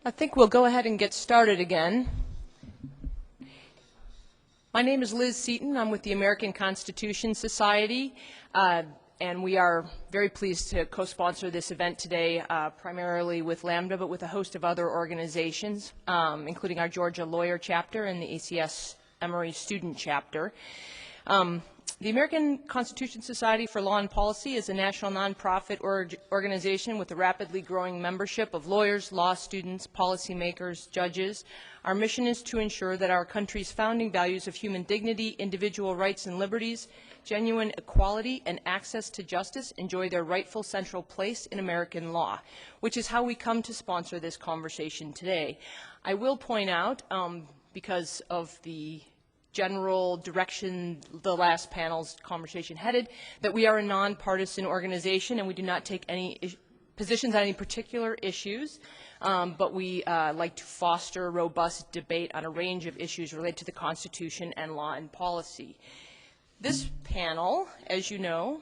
I think we'll go ahead and get started again. My name is Liz Seaton. I'm with the American Constitution Society, and we are very pleased to co-sponsor this event today, primarily with Lambda, but with a host of other organizations, including our Georgia Lawyer Chapter and the ACS Emory Student Chapter. The American Constitution Society for Law and Policy is a national nonprofit organization with a rapidly growing membership of lawyers, law students, policymakers, judges. Our mission is to ensure that our country's founding values of human dignity, individual rights and liberties, genuine equality, and access to justice enjoy their rightful central place in American law, which is how we come to sponsor this conversation today. I will point out, because of the general direction the last panel's conversation headed, that we are a nonpartisan organization and we do not take any positions on any particular issues, but we like to foster robust debate on a range of issues related to the Constitution and law and policy. This panel, as you know,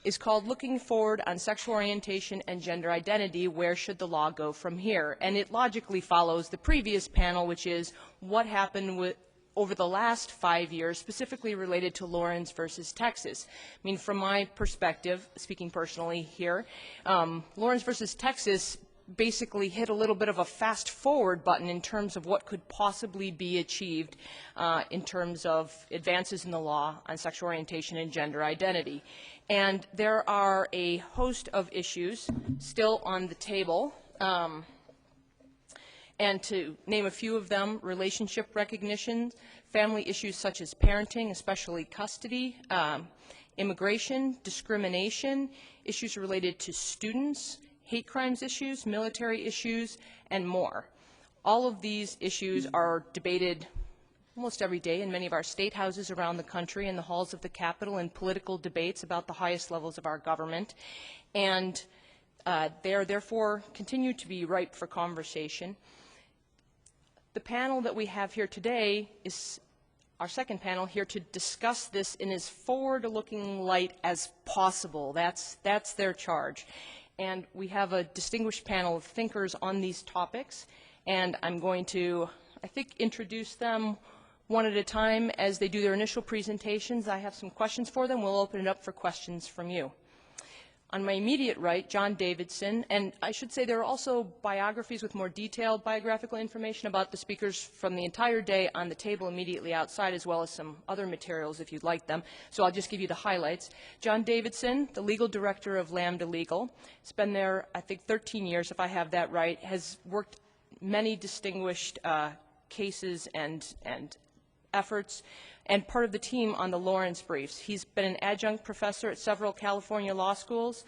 is called Looking Forward on Sexual Orientation and Gender Identity, Where Should the Law Go From Here? And it logically follows the previous panel, which is what happened over the last 5 years, specifically related to Lawrence versus Texas. I mean, from my perspective, speaking personally here, Lawrence versus Texas basically hit a little bit of a fast forward button in terms of what could possibly be achieved in terms of advances in the law on sexual orientation and gender identity. And there are a host of issues still on the table. And to name a few of them, relationship recognition, family issues such as parenting, especially custody, immigration, discrimination, issues related to students, hate crimes issues, military issues, and more. All of these issues are debated almost every day in many of our state houses around the country, in the halls of the Capitol, in political debates about the highest levels of our government. And they are therefore continue to be ripe for conversation. The panel that we have here today is our second panel here to discuss this in as forward-looking light as possible. That's their charge. And we have a distinguished panel of thinkers on these topics, and I'm going to, I think, introduce them one at a time as they do their initial presentations. I have some questions for them. We'll open it up for questions from you. On my immediate right, John Davidson, and I should say there are also biographies with more detailed biographical information about the speakers from the entire day on the table immediately outside, as well as some other materials if you'd like them. So I'll just give you the highlights. John Davidson, the legal director of Lambda Legal, has been there, I think, 13 years, if I have that right, has worked many distinguished cases and efforts, and part of the team on the Lawrence briefs. He's been an adjunct professor at several California law schools,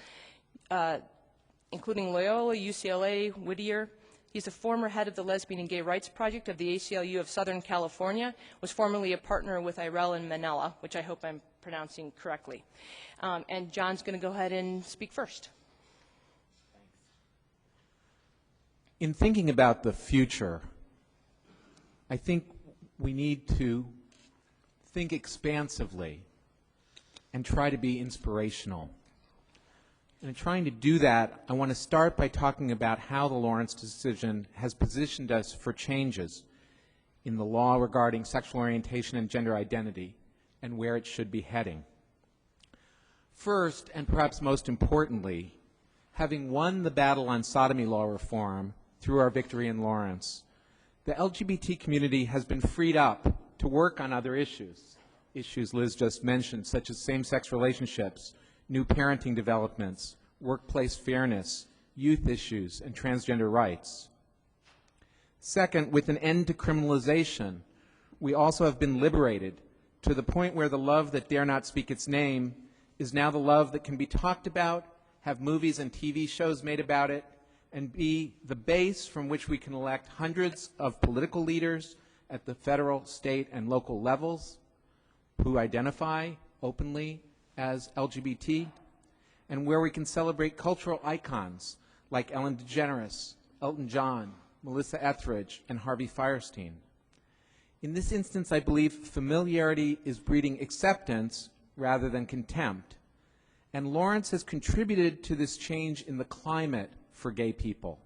including Loyola, UCLA, Whittier. He's a former head of the Lesbian and Gay Rights Project of the ACLU of Southern California, was formerly a partner with Irel and Manella, which I hope I'm pronouncing correctly. And John's going to go ahead and speak first. In thinking about the future, I think we need to think expansively and try to be inspirational. And in trying to do that, I want to start by talking about how the Lawrence decision has positioned us for changes in the law regarding sexual orientation and gender identity and where it should be heading. First, and perhaps most importantly, having won the battle on sodomy law reform through our victory in Lawrence, the LGBT community has been freed up to work on other issues Liz just mentioned, such as same-sex relationships, new parenting developments, workplace fairness, youth issues, and transgender rights. Second, with an end to criminalization, we also have been liberated to the point where the love that dare not speak its name is now the love that can be talked about, have movies and TV shows made about it, and be the base from which we can elect hundreds of political leaders at the federal, state, and local levels who identify openly as LGBT, and where we can celebrate cultural icons like Ellen DeGeneres, Elton John, Melissa Etheridge, and Harvey Fierstein. In this instance, I believe familiarity is breeding acceptance rather than contempt, and Lawrence has contributed to this change in the climate for gay people.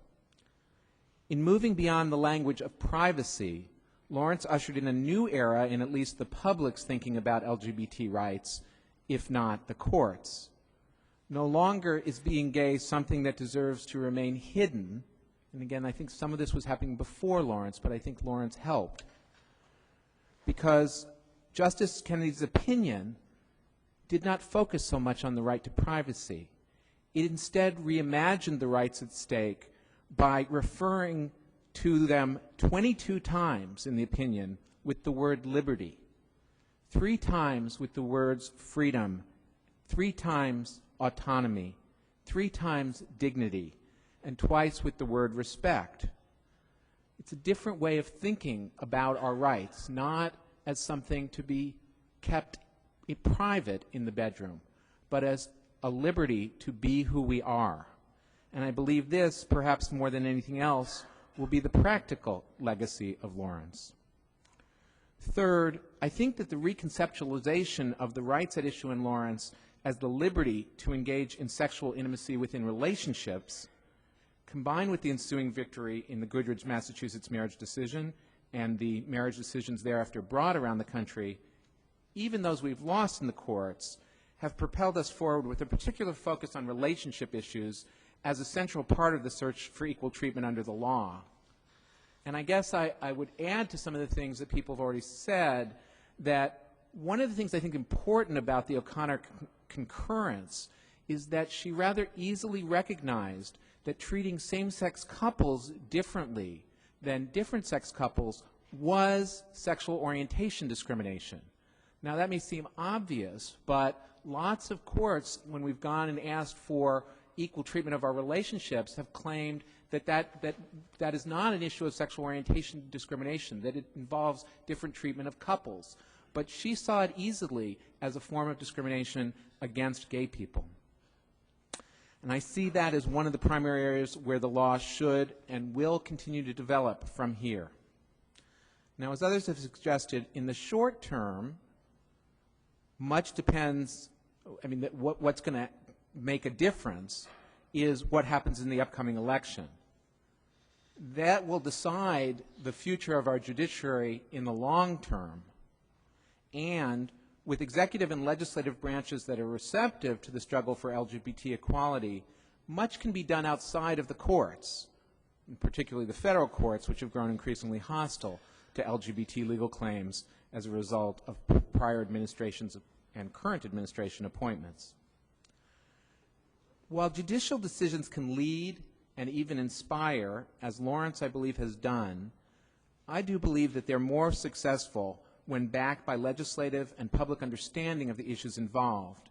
In moving beyond the language of privacy, Lawrence ushered in a new era in at least the public's thinking about LGBT rights, if not the courts. No longer is being gay something that deserves to remain hidden. And again, I think some of this was happening before Lawrence, but I think Lawrence helped. Because Justice Kennedy's opinion did not focus so much on the right to privacy. It instead reimagined the rights at stake by referring to them 22 times in the opinion with the word liberty, 3 times with the words freedom, 3 times autonomy, 3 times dignity, and twice with the word respect. It's a different way of thinking about our rights, not as something to be kept private in the bedroom, but as a liberty to be who we are. And I believe this, perhaps more than anything else, will be the practical legacy of Lawrence. Third, I think that the reconceptualization of the rights at issue in Lawrence as the liberty to engage in sexual intimacy within relationships, combined with the ensuing victory in the Goodridge, Massachusetts marriage decision and the marriage decisions thereafter brought around the country, even those we've lost in the courts, have propelled us forward with a particular focus on relationship issues as a central part of the search for equal treatment under the law. And I guess I would add to some of the things that people have already said that one of the things I think important about the O'Connor concurrence is that she rather easily recognized that treating same-sex couples differently than different-sex couples was sexual orientation discrimination. Now, that may seem obvious, but lots of courts, when we've gone and asked for equal treatment of our relationships, have claimed that is not an issue of sexual orientation discrimination, that it involves different treatment of couples. But she saw it easily as a form of discrimination against gay people. And I see that as one of the primary areas where the law should and will continue to develop from here. Now, as others have suggested, in the short term, much depends, what's going to make a difference is what happens in the upcoming election. That will decide the future of our judiciary in the long term. And with executive and legislative branches that are receptive to the struggle for LGBT equality, much can be done outside of the courts, and particularly the federal courts, which have grown increasingly hostile to LGBT legal claims as a result of prior administrations and current administration appointments. While judicial decisions can lead and even inspire, as Lawrence, I believe, has done, I do believe that they're more successful when backed by legislative and public understanding of the issues involved.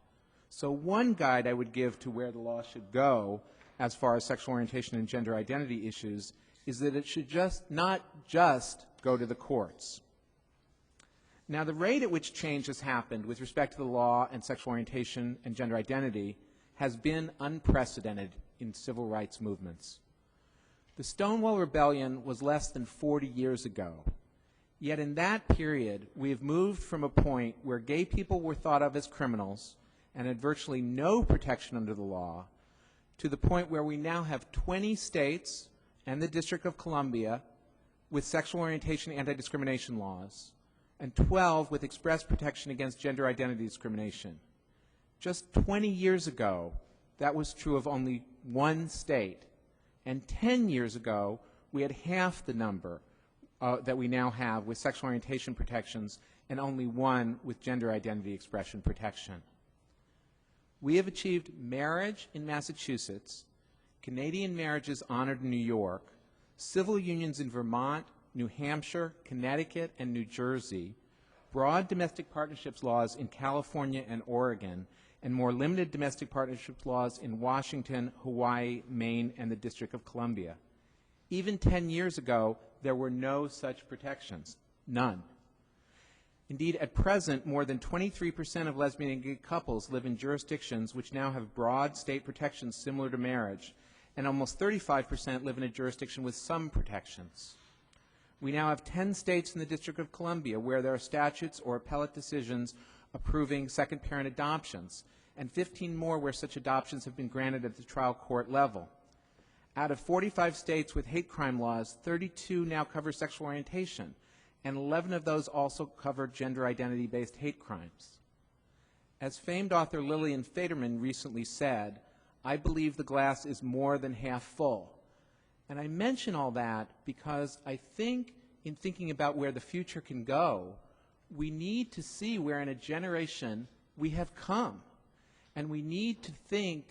So one guide I would give to where the law should go as far as sexual orientation and gender identity issues is that it should not just go to the courts. Now, the rate at which change has happened with respect to the law and sexual orientation and gender identity has been unprecedented in civil rights movements. The Stonewall Rebellion was less than 40 years ago. Yet in that period, we have moved from a point where gay people were thought of as criminals and had virtually no protection under the law to the point where we now have 20 states and the District of Columbia with sexual orientation anti-discrimination laws and 12 with express protection against gender identity discrimination. Just 20 years ago, that was true of only 1 state. And 10 years ago, we had half the number that we now have with sexual orientation protections and only 1 with gender identity expression protection. We have achieved marriage in Massachusetts, Canadian marriages honored in New York, civil unions in Vermont, New Hampshire, Connecticut, and New Jersey, broad domestic partnerships laws in California and Oregon, and more limited domestic partnerships laws in Washington, Hawaii, Maine, and the District of Columbia. Even 10 years ago, there were no such protections, none. Indeed, at present, more than 23% of lesbian and gay couples live in jurisdictions which now have broad state protections similar to marriage, and almost 35% live in a jurisdiction with some protections. We now have 10 states in the District of Columbia where there are statutes or appellate decisions approving second parent adoptions, and 15 more where such adoptions have been granted at the trial court level. Out of 45 states with hate crime laws, 32 now cover sexual orientation, and 11 of those also cover gender identity-based hate crimes. As famed author Lillian Faderman recently said, I believe the glass is more than half full. And I mention all that because I think in thinking about where the future can go, we need to see where in a generation we have come. And we need to think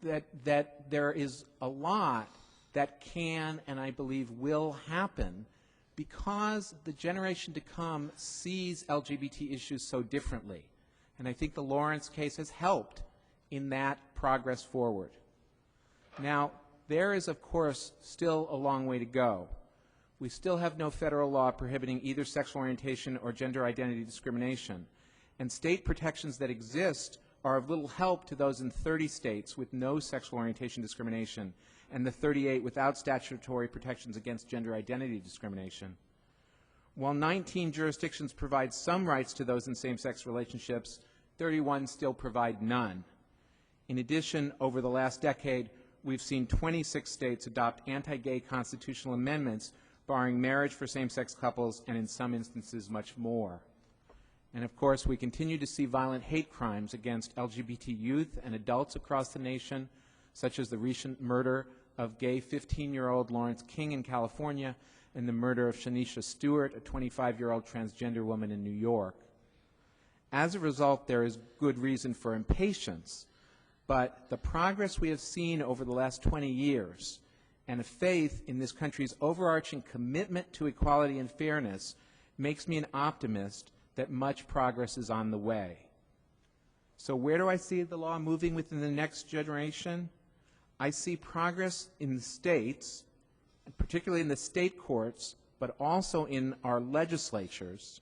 that there is a lot that can and I believe will happen because the generation to come sees LGBT issues so differently. And I think the Lawrence case has helped in that progress forward. Now, there is, of course, still a long way to go. We still have no federal law prohibiting either sexual orientation or gender identity discrimination. And state protections that exist are of little help to those in 30 states with no sexual orientation discrimination and the 38 without statutory protections against gender identity discrimination. While 19 jurisdictions provide some rights to those in same-sex relationships, 31 still provide none. In addition, over the last decade, we've seen 26 states adopt anti-gay constitutional amendments barring marriage for same-sex couples and in some instances much more. And of course, we continue to see violent hate crimes against LGBT youth and adults across the nation, such as the recent murder of gay 15-year-old Lawrence King in California and the murder of Shanisha Stewart, a 25-year-old transgender woman in New York. As a result, there is good reason for impatience, but the progress we have seen over the last 20 years and a faith in this country's overarching commitment to equality and fairness makes me an optimist that much progress is on the way. So where do I see the law moving within the next generation? I see progress in the states, particularly in the state courts, but also in our legislatures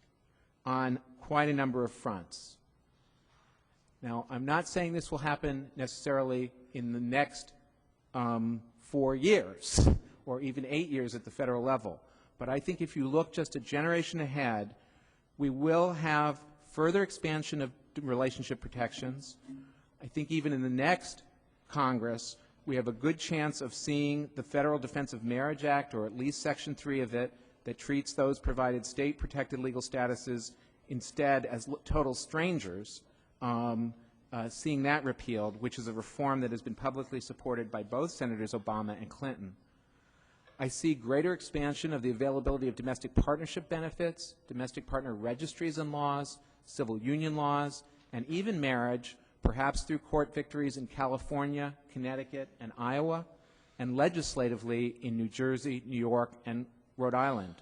on quite a number of fronts. Now, I'm not saying this will happen necessarily in the next 4 years or even 8 years at the federal level, but I think if you look just a generation ahead, we will have further expansion of relationship protections. I think even in the next Congress, we have a good chance of seeing the Federal Defense of Marriage Act, or at least Section 3 of it, that treats those provided state-protected legal statuses instead as total strangers, seeing that repealed, which is a reform that has been publicly supported by both Senators Obama and Clinton. I see greater expansion of the availability of domestic partnership benefits, domestic partner registries and laws, civil union laws, and even marriage, perhaps through court victories in California, Connecticut, and Iowa, and legislatively in New Jersey, New York, and Rhode Island.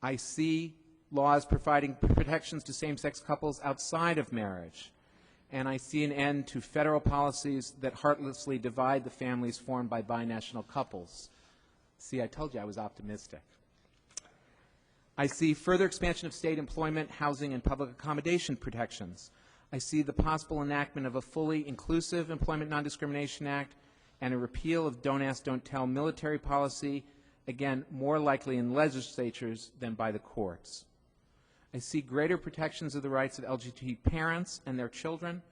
I see laws providing protections to same-sex couples outside of marriage, and I see an end to federal policies that heartlessly divide the families formed by binational couples. See, I told you I was optimistic. I see further expansion of state employment, housing, and public accommodation protections. I see the possible enactment of a fully inclusive Employment Non-Discrimination Act and a repeal of Don't Ask, Don't Tell military policy, again, more likely in legislatures than by the courts. I see greater protections of the rights of LGBT parents and their children,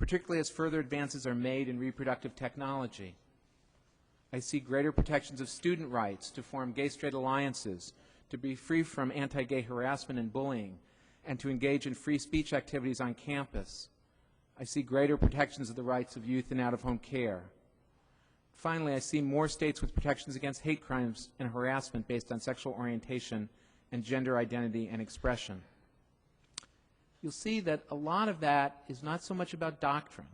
particularly as further advances are made in reproductive technology. I see greater protections of student rights to form gay-straight alliances, to be free from anti-gay harassment and bullying, and to engage in free speech activities on campus. I see greater protections of the rights of youth in out-of-home care. Finally, I see more states with protections against hate crimes and harassment based on sexual orientation and gender identity and expression. You'll see that a lot of that is not so much about doctrine.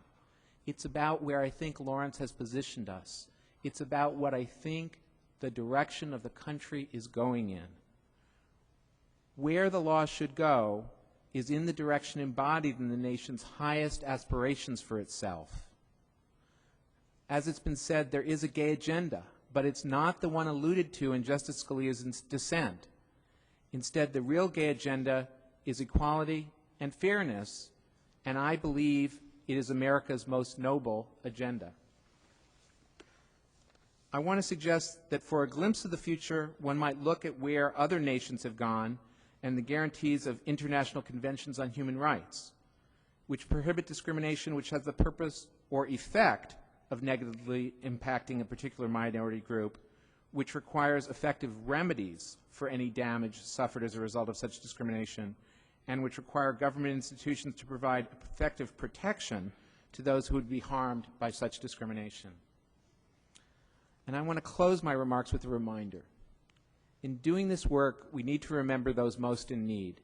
It's about where I think Lawrence has positioned us. It's about what I think the direction of the country is going in. Where the law should go is in the direction embodied in the nation's highest aspirations for itself. As it's been said, there is a gay agenda, but it's not the one alluded to in Justice Scalia's dissent. Instead, the real gay agenda is equality and fairness, and I believe it is America's most noble agenda. I want to suggest that for a glimpse of the future, one might look at where other nations have gone and the guarantees of international conventions on human rights, which prohibit discrimination which has the purpose or effect of negatively impacting a particular minority group, which requires effective remedies for any damage suffered as a result of such discrimination, and which require government institutions to provide effective protection to those who would be harmed by such discrimination. And I want to close my remarks with a reminder. In doing this work, we need to remember those most in need,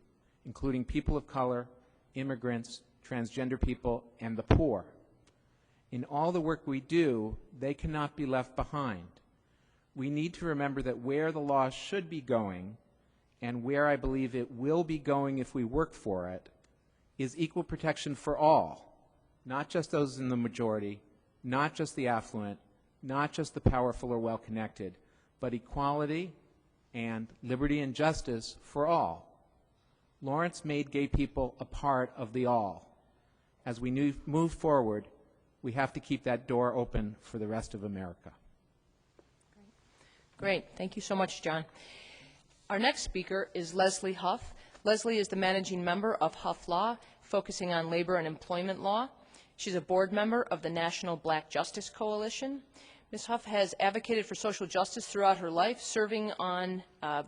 including people of color, immigrants, transgender people, and the poor. In all the work we do, they cannot be left behind. We need to remember that where the law should be going, and where I believe it will be going if we work for it, is equal protection for all, not just those in the majority, not just the affluent, not just the powerful or well-connected, but equality and liberty and justice for all. Lawrence made gay people a part of the all. As we move forward, we have to keep that door open for the rest of America. Great. Thank you so much, John. Our next speaker is Leslie Huff. Leslie is the managing member of Huff Law, focusing on labor and employment law. She's a board member of the National Black Justice Coalition. Ms. Huff has advocated for social justice throughout her life, serving on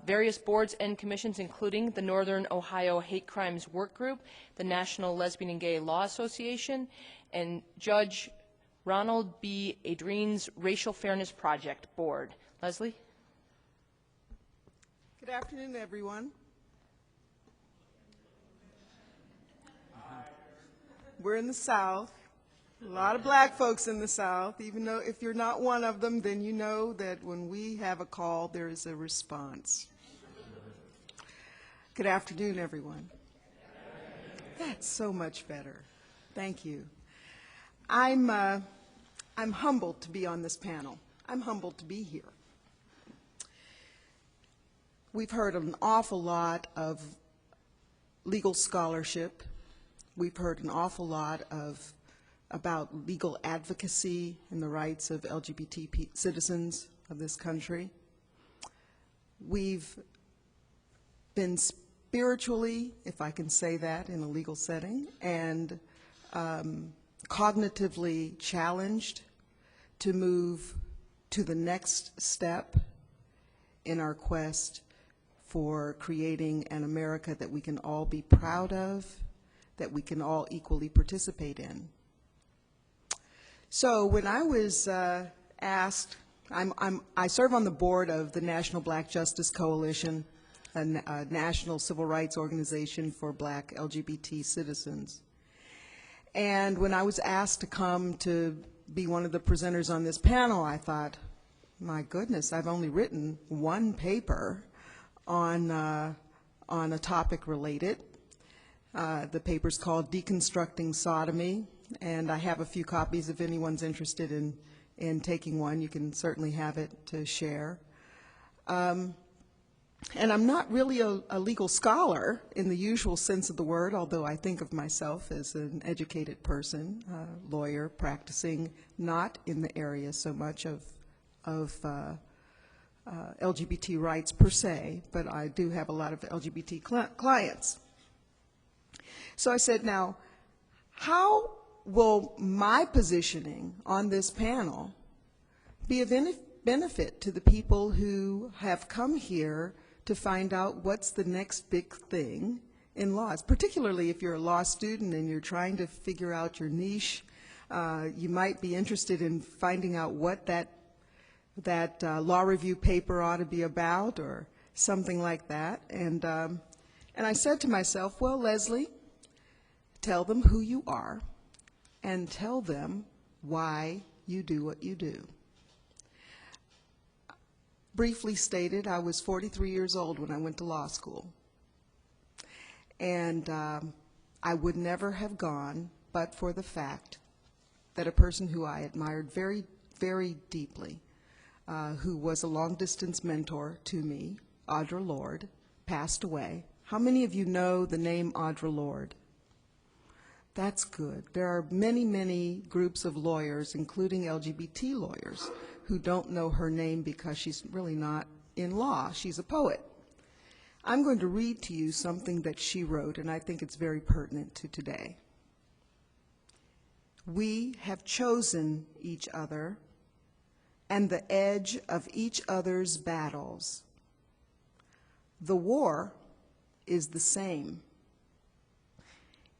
various boards and commissions, including the Northern Ohio Hate Crimes Work Group, the National Lesbian and Gay Law Association, and Judge Ronald B. Adrien's Racial Fairness Project Board. Leslie? Good afternoon, everyone. We're in the South. A lot of black folks in the South. Even though if you're not one of them, then you know that when we have a call, there is a response. Good afternoon, everyone. That's so much better. Thank you. I'm humbled to be on this panel. I'm humbled to be here. We've heard an awful lot of legal scholarship. We've heard an awful lot about legal advocacy and the rights of LGBT citizens of this country. We've been spiritually, if I can say that in a legal setting, and cognitively challenged to move to the next step in our quest for creating an America that we can all be proud of, that we can all equally participate in. So when I was asked, I serve on the board of the National Black Justice Coalition, a national civil rights organization for black LGBT citizens. And when I was asked to come to be one of the presenters on this panel, I thought, my goodness, I've only written one paper on a topic related. The paper's called Deconstructing Sodomy, and I have a few copies if anyone's interested in taking one. You can certainly have it to share. And I'm not really a legal scholar in the usual sense of the word, although I think of myself as an educated person, lawyer, practicing not in the area so much of LGBT rights per se, but I do have a lot of LGBT clients. So I said, now, how will my positioning on this panel be of benefit to the people who have come here to find out what's the next big thing in laws, particularly if you're a law student and you're trying to figure out your niche. You might be interested in finding out what that law review paper ought to be about or something like that. And I said to myself, well, Leslie, tell them who you are and tell them why you do what you do. Briefly stated, I was 43 years old when I went to law school. And I would never have gone but for the fact that a person who I admired very, very deeply, who was a long-distance mentor to me, Audre Lorde, passed away. How many of you know the name Audre Lorde? That's good. There are many, many groups of lawyers, including LGBT lawyers, who don't know her name because she's really not in law. She's a poet. I'm going to read to you something that she wrote, and I think it's very pertinent to today. We have chosen each other and the edge of each other's battles. The war is the same.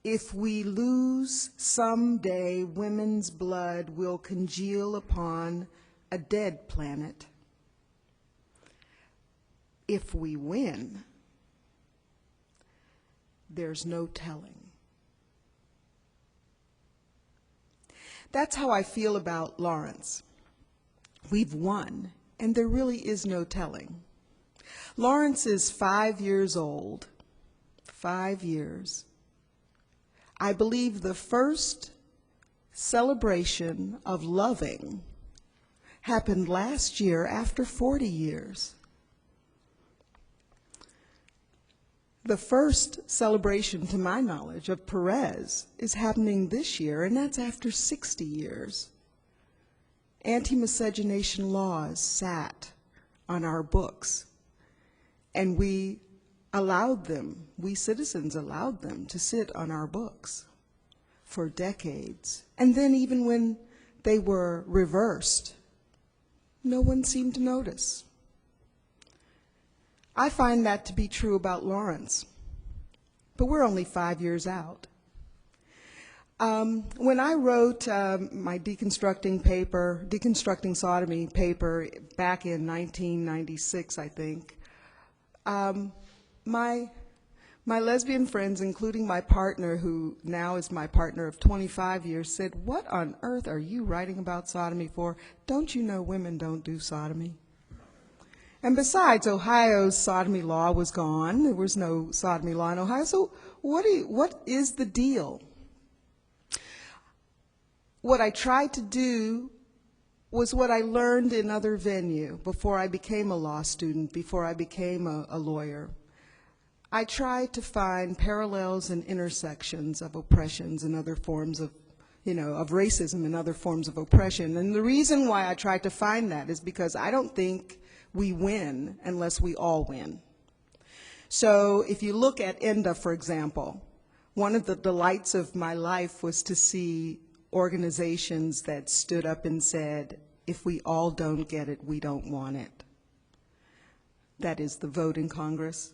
If we lose someday, women's blood will congeal upon a dead planet. If we win, there's no telling. That's how I feel about Lawrence. We've won, and there really is no telling. Lawrence is 5 years old. 5 years. I believe the first celebration of loving happened last year after 40 years. The first celebration, to my knowledge, of Perez is happening this year, and that's after 60 years. Anti-miscegenation laws sat on our books, and we allowed them, we citizens allowed them to sit on our books for decades. And then even when they were reversed, no one seemed to notice. I find that to be true about Lawrence, but we're only 5 years out. When I wrote my deconstructing sodomy paper back in 1996, I think, my lesbian friends, including my partner, who now is my partner of 25 years, said, "What on earth are you writing about sodomy for? Don't you know women don't do sodomy?" And besides, Ohio's sodomy law was gone. There was no sodomy law in Ohio. So what is the deal? What I tried to do was what I learned in other venue before I became a law student, before I became a lawyer. I tried to find parallels and intersections of oppressions and other forms of, of racism and other forms of oppression. And the reason why I tried to find that is because I don't think we win unless we all win. So if you look at ENDA, for example, one of the delights of my life was to see organizations that stood up and said, if we all don't get it, we don't want it. That is the vote in Congress.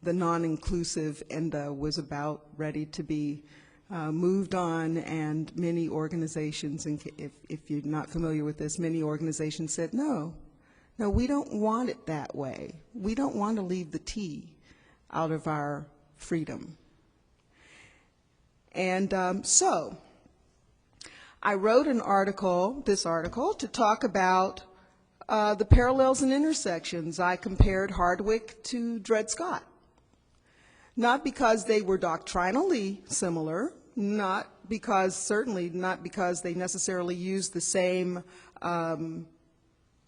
The non-inclusive ENDA was about ready to be moved on, and many organizations, and if you're not familiar with this, many organizations said, no, we don't want it that way. We don't want to leave the T out of our freedom. And so I wrote this article, to talk about the parallels and intersections. I compared Hardwick to Dred Scott. Not because they were doctrinally similar, certainly not because they necessarily used the same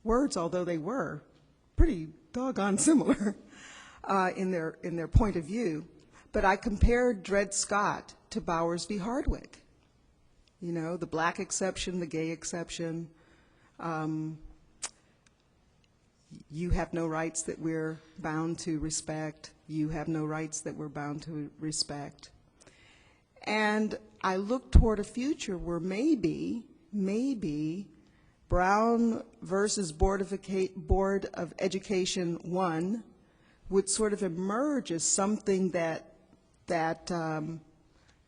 words, although they were pretty doggone similar in their point of view. But I compared Dred Scott to Bowers v. Hardwick. The black exception, the gay exception. You have no rights that we're bound to respect. You have no rights that we're bound to respect. And I look toward a future where maybe Brown versus Board of Education 1 would sort of emerge as something that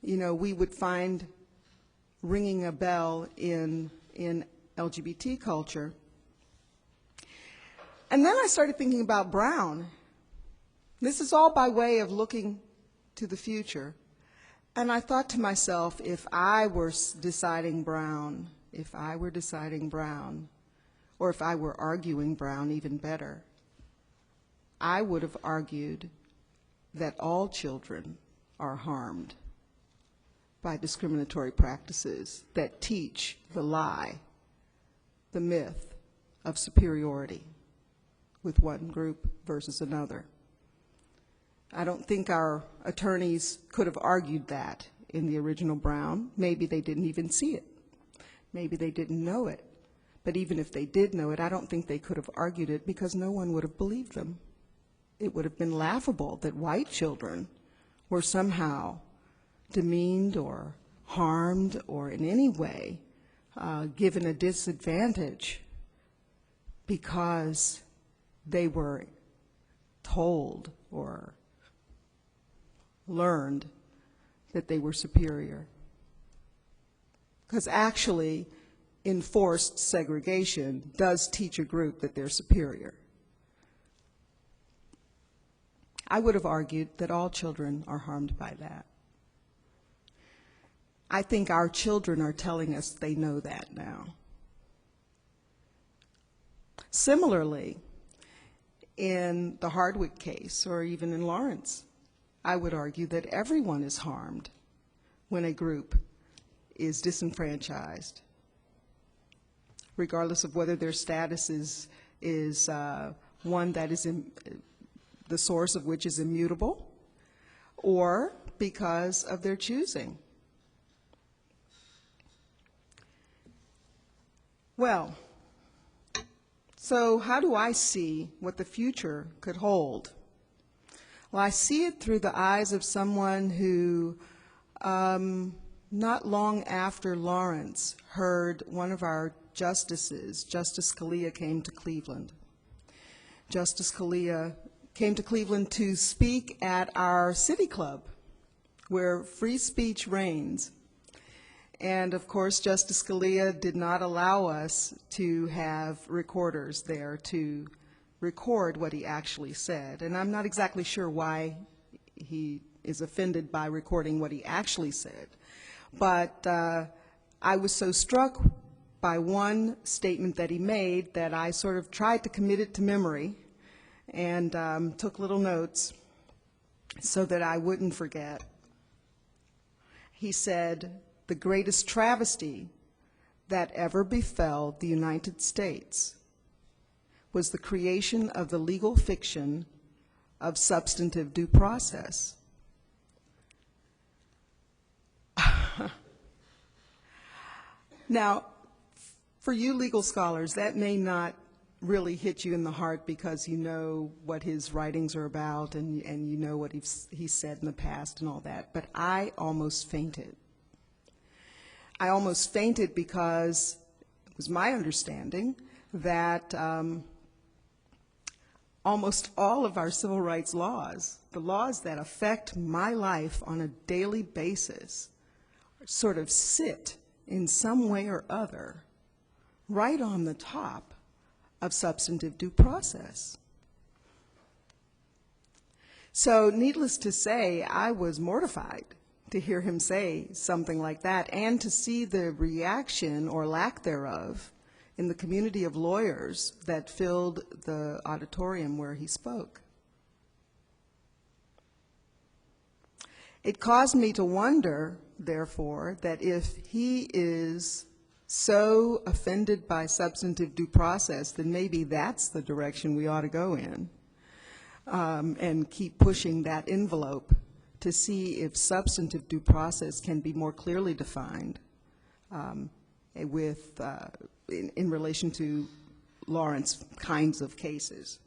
we would find ringing a bell in LGBT culture. And then I started thinking about Brown. This is all by way of looking to the future. And I thought to myself, if I were deciding Brown, or if I were arguing Brown, even better, I would have argued that all children are harmed by discriminatory practices that teach the lie, the myth of superiority with one group versus another. I don't think our attorneys could have argued that in the original Brown. Maybe they didn't even see it. Maybe they didn't know it. But even if they did know it, I don't think they could have argued it because no one would have believed them. It would have been laughable that white children were somehow demeaned or harmed or in any way given a disadvantage because they were told or learned that they were superior. Because actually, enforced segregation does teach a group that they're superior. I would have argued that all children are harmed by that. I think our children are telling us they know that now. Similarly, in the Hardwick case, or even in Lawrence, I would argue that everyone is harmed when a group is disenfranchised, regardless of whether their status is one that is the source of which is immutable, or because of their choosing. Well, so how do I see what the future could hold? Well, I see it through the eyes of someone who, not long after Lawrence, heard one of our justices, Justice Scalia, came to Cleveland. Justice Scalia came to Cleveland to speak at our city club, where free speech reigns. And of course, Justice Scalia did not allow us to have recorders there to record what he actually said. And I'm not exactly sure why he is offended by recording what he actually said. But I was so struck by one statement that he made that I sort of tried to commit it to memory and took little notes so that I wouldn't forget. He said, "The greatest travesty that ever befell the United States was the creation of the legal fiction of substantive due process." Now, for you legal scholars, that may not really hit you in the heart because you know what his writings are about and you know what he's said in the past and all that, but I almost fainted. I almost fainted because it was my understanding that almost all of our civil rights laws, the laws that affect my life on a daily basis, sort of sit in some way or other right on the top of substantive due process. So needless to say, I was mortified to hear him say something like that and to see the reaction or lack thereof in the community of lawyers that filled the auditorium where he spoke. It caused me to wonder, therefore, that if he is so offended by substantive due process, then maybe that's the direction we ought to go in, and keep pushing that envelope to see if substantive due process can be more clearly defined in relation to Lawrence kinds of cases.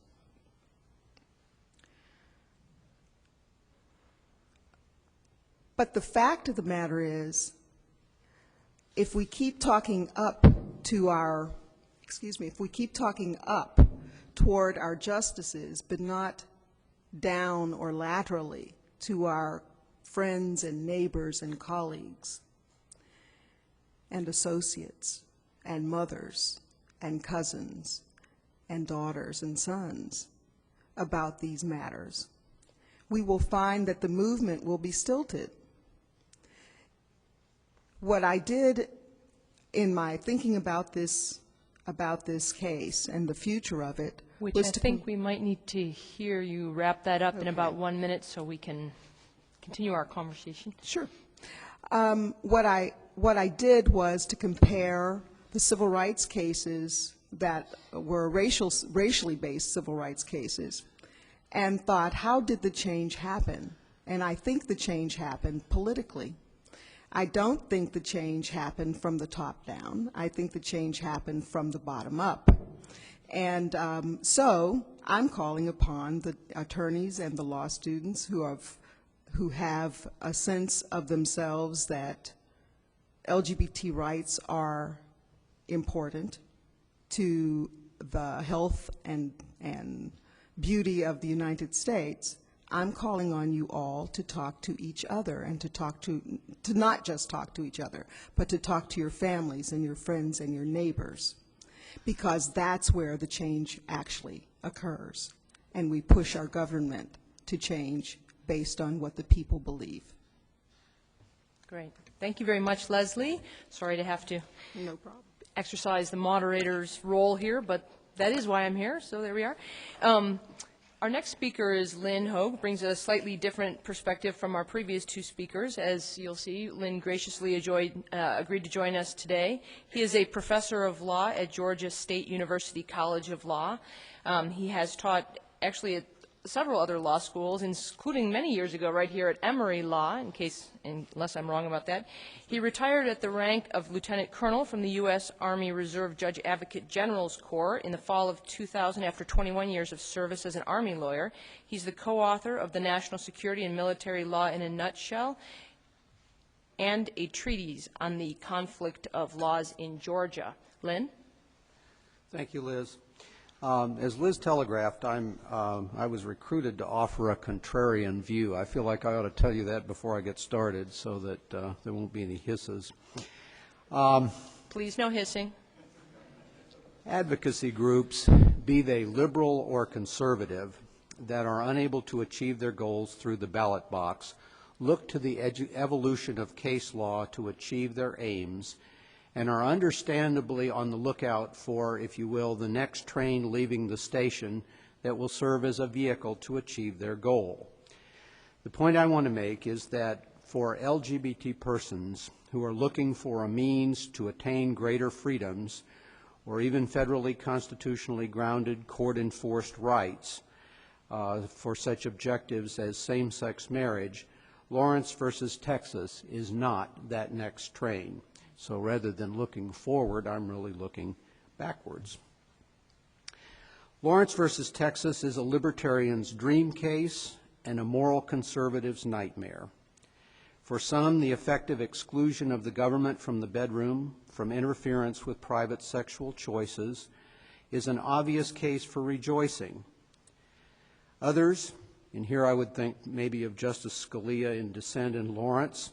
But the fact of the matter is, if we keep talking up to our, if we keep talking up toward our justices, but not down or laterally to our friends and neighbors and colleagues and associates and mothers and cousins and daughters and sons about these matters, we will find that the movement will be stilted. What I did in my thinking about this case and the future of it Which was I to think we might need to hear you wrap that up in about 1 minute so we can continue our conversation. Sure. What I did was to compare the civil rights cases that were racially based civil rights cases and thought, how did the change happen? And I think the change happened politically. I don't think the change happened from the top down. I think the change happened from the bottom up. And so I'm calling upon the attorneys and the law students who have a sense of themselves that LGBT rights are important to the health and beauty of the United States, I'm calling on you all to talk to each other and to not just talk to each other, but to talk to your families and your friends and your neighbors, because that's where the change actually occurs. And we push our government to change based on what the people believe. Great. Thank you very much, Leslie. Sorry to have to No problem. exercise the moderator's role here, but that is why I'm here, so there we are. Our next speaker is Lynn Hogue, brings a slightly different perspective from our previous two speakers. As you'll see, Lynn graciously agreed to join us today. He is a professor of law at Georgia State University College of Law. He has taught actually at several other law schools, including many years ago right here at Emory Law, unless I'm wrong about that. He retired at the rank of Lieutenant Colonel from the U.S. Army Reserve Judge Advocate General's Corps in the fall of 2000 after 21 years of service as an Army lawyer. He's the co-author of The National Security and Military Law in a Nutshell and a treatise on the conflict of laws in Georgia. Lynn? Thank you, Liz. As Liz telegraphed, I was recruited to offer a contrarian view. I feel like I ought to tell you that before I get started so that there won't be any hisses. Please, no hissing. Advocacy groups, be they liberal or conservative, that are unable to achieve their goals through the ballot box, look to the evolution of case law to achieve their aims, and are understandably on the lookout for, if you will, the next train leaving the station that will serve as a vehicle to achieve their goal. The point I want to make is that for LGBT persons who are looking for a means to attain greater freedoms or even federally constitutionally grounded court-enforced rights for such objectives as same-sex marriage, Lawrence versus Texas is not that next train. So rather than looking forward, I'm really looking backwards. Lawrence versus Texas is a libertarian's dream case and a moral conservative's nightmare. For some, the effective exclusion of the government from the bedroom, from interference with private sexual choices, is an obvious case for rejoicing. Others, and here I would think maybe of Justice Scalia in dissent in Lawrence,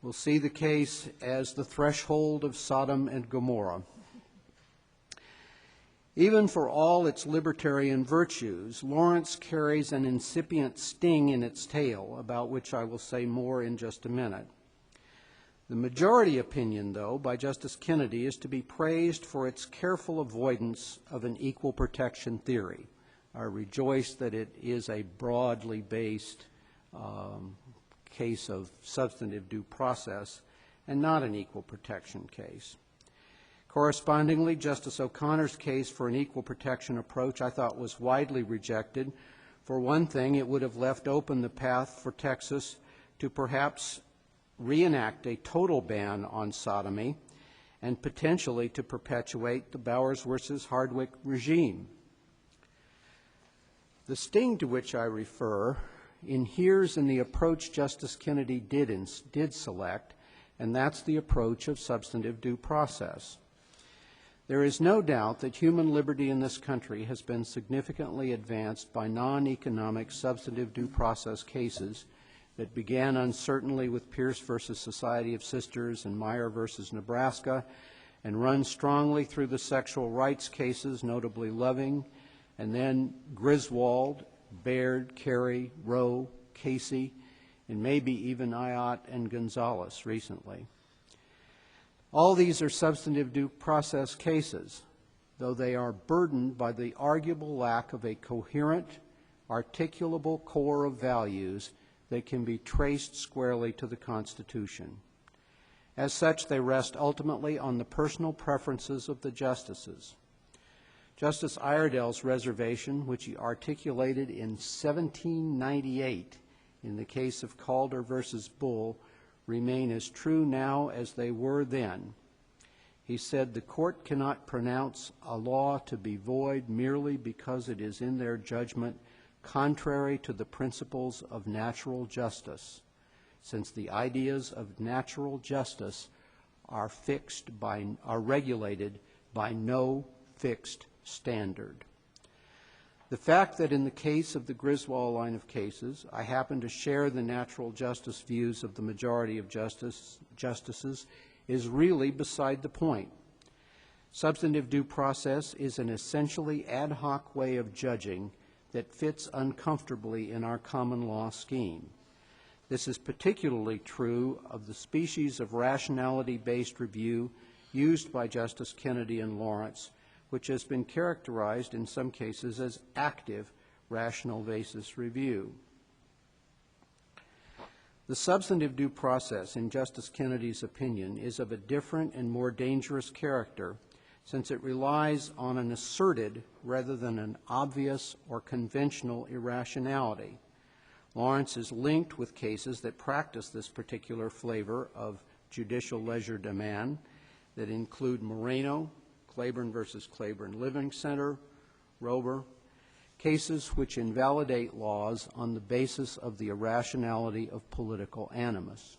will see the case as the threshold of Sodom and Gomorrah. Even for all its libertarian virtues, Lawrence carries an incipient sting in its tail, about which I will say more in just a minute. The majority opinion, though, by Justice Kennedy is to be praised for its careful avoidance of an equal protection theory. I rejoice that it is a broadly based case of substantive due process and not an equal protection case. Correspondingly, Justice O'Connor's case for an equal protection approach I thought was widely rejected. For one thing, it would have left open the path for Texas to perhaps reenact a total ban on sodomy and potentially to perpetuate the Bowers versus Hardwick regime. The sting to which I refer inheres in the approach Justice Kennedy did select, and that's the approach of substantive due process. There is no doubt that human liberty in this country has been significantly advanced by non-economic substantive due process cases that began uncertainly with Pierce versus Society of Sisters and Meyer versus Nebraska and run strongly through the sexual rights cases, notably Loving, and then Griswold, Baird, Carey, Roe, Casey, and maybe even Ayotte and Gonzalez recently. All these are substantive due process cases, though they are burdened by the arguable lack of a coherent, articulable core of values that can be traced squarely to the Constitution. As such, they rest ultimately on the personal preferences of the justices. Justice Iredell's reservation, which he articulated in 1798 in the case of Calder versus Bull, remain as true now as they were then. He said, "The court cannot pronounce a law to be void merely because it is in their judgment contrary to the principles of natural justice, since the ideas of natural justice are regulated by no fixed standard. The fact that in the case of the Griswold line of cases, I happen to share the natural justice views of the majority of justices is really beside the point. Substantive due process is an essentially ad hoc way of judging that fits uncomfortably in our common law scheme. This is particularly true of the species of rationality-based review used by Justice Kennedy and Lawrence, which has been characterized in some cases as active rational basis review. The substantive due process, in Justice Kennedy's opinion, is of a different and more dangerous character, since it relies on an asserted rather than an obvious or conventional irrationality. Lawrence is linked with cases that practice this particular flavor of judicial legerdemain that include Moreno, Claiborne versus Claiborne Living Center, Rober, cases which invalidate laws on the basis of the irrationality of political animus.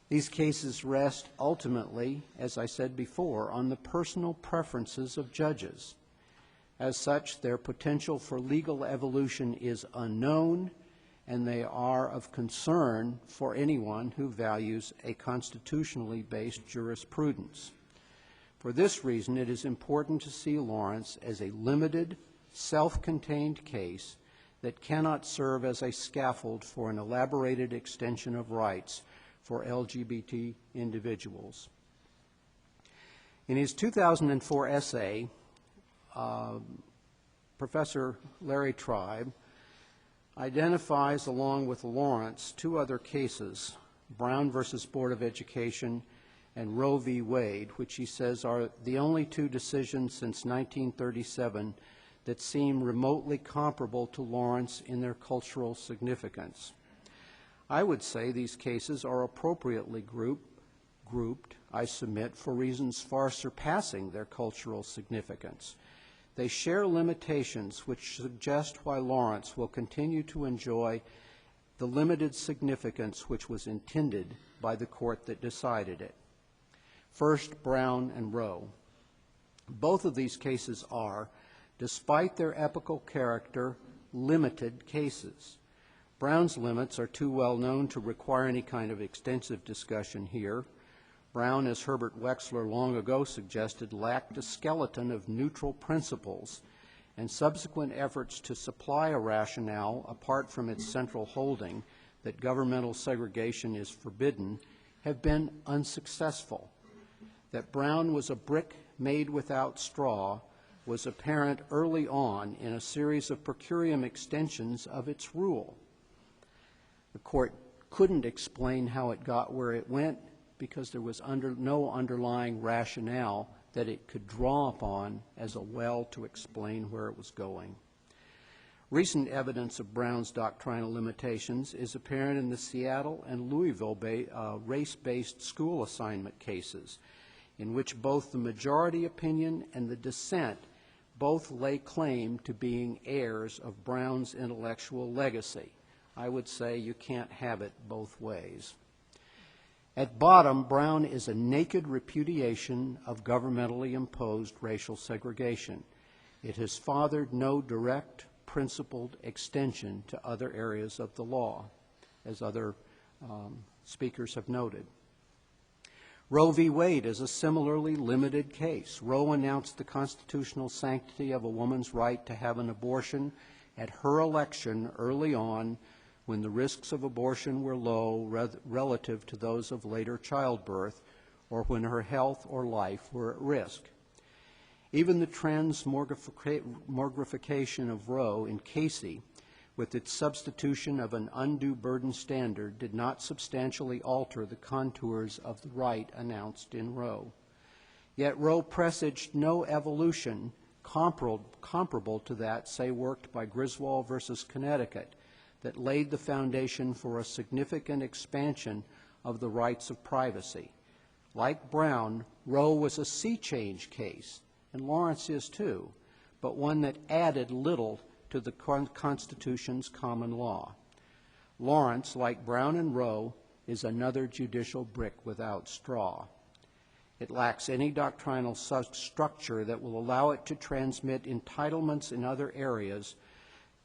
These cases rest ultimately, as I said before, on the personal preferences of judges. As such, their potential for legal evolution is unknown, and they are of concern for anyone who values a constitutionally based jurisprudence. For this reason, it is important to see Lawrence as a limited, self-contained case that cannot serve as a scaffold for an elaborated extension of rights for LGBT individuals. In his 2004 essay, Professor Larry Tribe identifies, along with Lawrence, two other cases, Brown versus Board of Education and Roe v. Wade, which he says are the only two decisions since 1937 that seem remotely comparable to Lawrence in their cultural significance. I would say these cases are appropriately grouped, I submit, for reasons far surpassing their cultural significance. They share limitations which suggest why Lawrence will continue to enjoy the limited significance which was intended by the court that decided it. First, Brown and Roe. Both of these cases are, despite their epical character, limited cases. Brown's limits are too well known to require any kind of extensive discussion here. Brown, as Herbert Wexler long ago suggested, lacked a skeleton of neutral principles, and subsequent efforts to supply a rationale apart from its central holding that governmental segregation is forbidden have been unsuccessful. That Brown was a brick made without straw was apparent early on in a series of per curiam extensions of its rule. The court couldn't explain how it got where it went because there was no underlying rationale that it could draw upon as a well to explain where it was going. Recent evidence of Brown's doctrinal limitations is apparent in the Seattle and Louisville race-based school assignment cases, in which both the majority opinion and the dissent both lay claim to being heirs of Brown's intellectual legacy. I would say you can't have it both ways. At bottom, Brown is a naked repudiation of governmentally imposed racial segregation. It has fathered no direct, principled extension to other areas of the law, as other speakers have noted. Roe v. Wade is a similarly limited case. Roe announced the constitutional sanctity of a woman's right to have an abortion at her election early on, when the risks of abortion were low relative to those of later childbirth, or when her health or life were at risk. Even the transmogrification of Roe in Casey, with its substitution of an undue burden standard, did not substantially alter the contours of the right announced in Roe. Yet Roe presaged no evolution comparable to that, say, worked by Griswold versus Connecticut, that laid the foundation for a significant expansion of the rights of privacy. Like Brown, Roe was a sea change case, and Lawrence is too, but one that added little to the Constitution's common law. Lawrence, like Brown and Roe, is another judicial brick without straw. It lacks any doctrinal structure that will allow it to transmit entitlements in other areas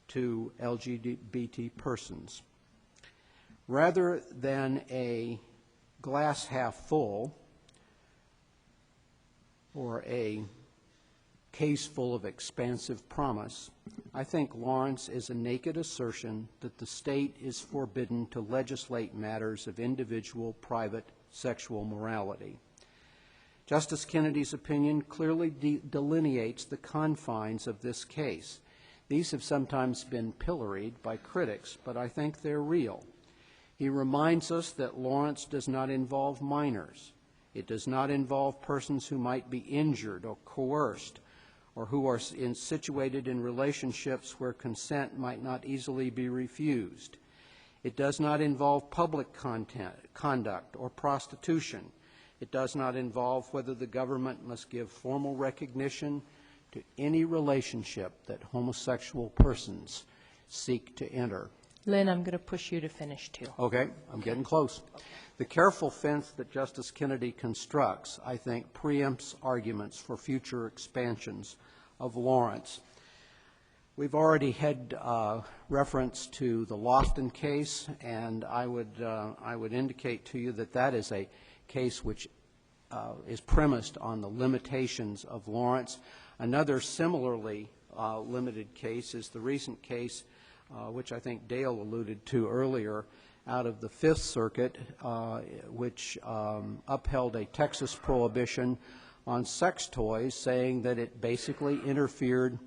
to LGBT persons. Rather than a glass half full or a case full of expansive promise, I think Lawrence is a naked assertion that the state is forbidden to legislate matters of individual private sexual morality. Justice Kennedy's opinion clearly delineates the confines of this case. These have sometimes been pilloried by critics, but I think they're real. He reminds us that Lawrence does not involve minors. It does not involve persons who might be injured or coerced, or who are situated in relationships where consent might not easily be refused. It does not involve public conduct or prostitution. It does not involve whether the government must give formal recognition to any relationship that homosexual persons seek to enter. Lynn, I'm going to push you to finish, too. Okay, I'm getting close. The careful fence that Justice Kennedy constructs, I think, preempts arguments for future expansions of Lawrence. We've already had reference to the Lofton case, and I would indicate to you that that is a case which is premised on the limitations of Lawrence. Another similarly limited case is the recent case, which I think Dale alluded to earlier, out of the Fifth Circuit, which upheld a Texas prohibition on sex toys, saying that it basically interfered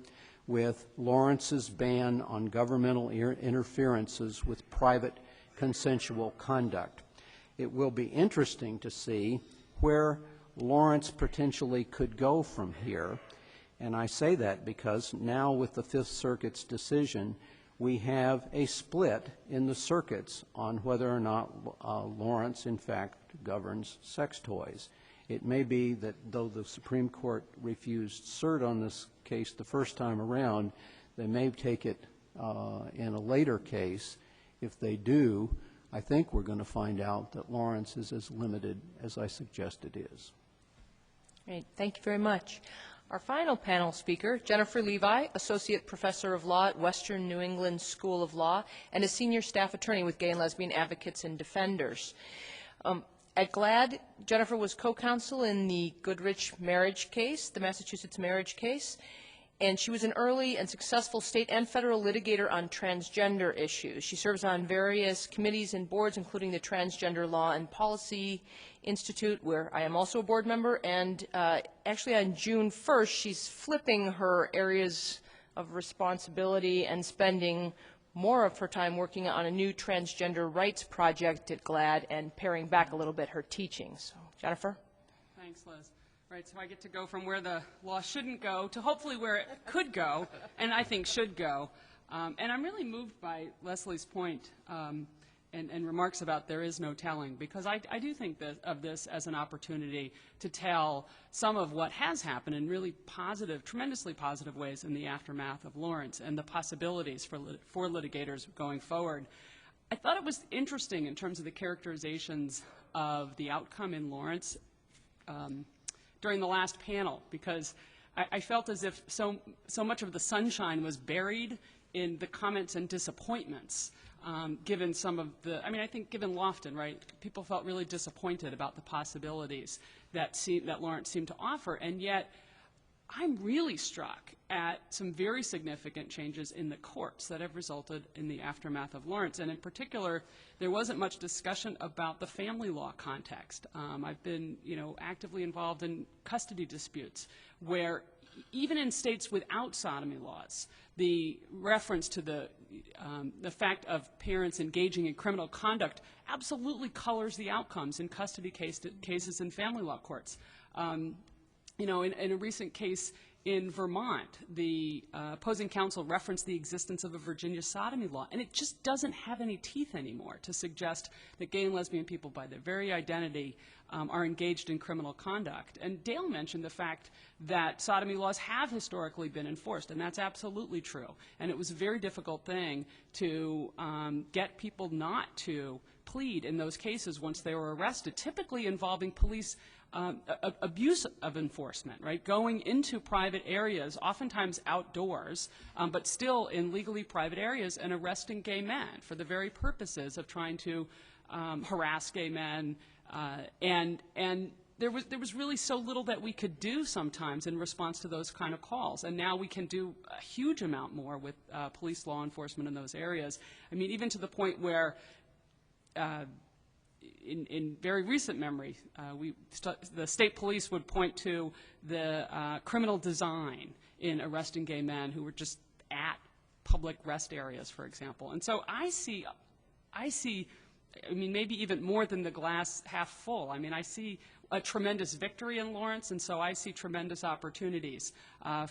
with Lawrence's ban on governmental interferences with private consensual conduct. It will be interesting to see where Lawrence potentially could go from here, and I say that because now with the Fifth Circuit's decision, we have a split in the circuits on whether or not Lawrence, in fact, governs sex toys. It may be that though the Supreme Court refused cert on this case the first time around, they may take it in a later case. If they do, I think we're going to find out that Lawrence is as limited as I suggest it is. Great. Thank you very much. Our final panel speaker, Jennifer Levi, Associate Professor of Law at Western New England School of Law and a Senior Staff Attorney with Gay and Lesbian Advocates and Defenders. At GLAAD, Jennifer was co-counsel in the Goodrich marriage case, the Massachusetts marriage case, and she was an early and successful state and federal litigator on transgender issues. She serves on various committees and boards, including the Transgender Law and Policy Institute, where I am also a board member, and actually on June 1st, she's flipping her areas of responsibility and spending more of her time working on a new transgender rights project at GLAAD and paring back a little bit her teaching. So, Jennifer? Thanks, Liz. Right, so I get to go from where the law shouldn't go to hopefully where it could go, and I think should go. And I'm really moved by Leslie's point and remarks about there is no telling, because I do think of this as an opportunity to tell some of what has happened in really positive, tremendously positive ways in the aftermath of Lawrence and the possibilities for litigators going forward. I thought it was interesting in terms of the characterizations of the outcome in Lawrence during the last panel, because I felt as if so much of the sunshine was buried in the comments and disappointments, given some of the, I think given Lofton, right, people felt really disappointed about the possibilities that Lawrence seemed to offer, and yet I'm really struck at some very significant changes in the courts that have resulted in the aftermath of Lawrence. And in particular, there wasn't much discussion about the family law context. I've been, actively involved in custody disputes where even in states without sodomy laws, the reference to the fact of parents engaging in criminal conduct absolutely colors the outcomes in custody cases in family law courts. In a recent case in Vermont, the opposing counsel referenced the existence of a Virginia sodomy law, and it just doesn't have any teeth anymore to suggest that gay and lesbian people, by their very identity, are engaged in criminal conduct. And Dale mentioned the fact that sodomy laws have historically been enforced, and that's absolutely true. And it was a very difficult thing to get people not to plead in those cases once they were arrested, typically involving police abuse of enforcement, right? Going into private areas, oftentimes outdoors, but still in legally private areas, and arresting gay men for the very purposes of trying to harass gay men. And there was really so little that we could do sometimes in response to those kind of calls. And now we can do a huge amount more with police law enforcement in those areas. I mean, even to the point where in very recent memory, the state police would point to the criminal design in arresting gay men who were just at public rest areas, for example. And so I see, I mean, maybe even more than the glass half full. I mean, I see a tremendous victory in Lawrence, and so I see tremendous opportunities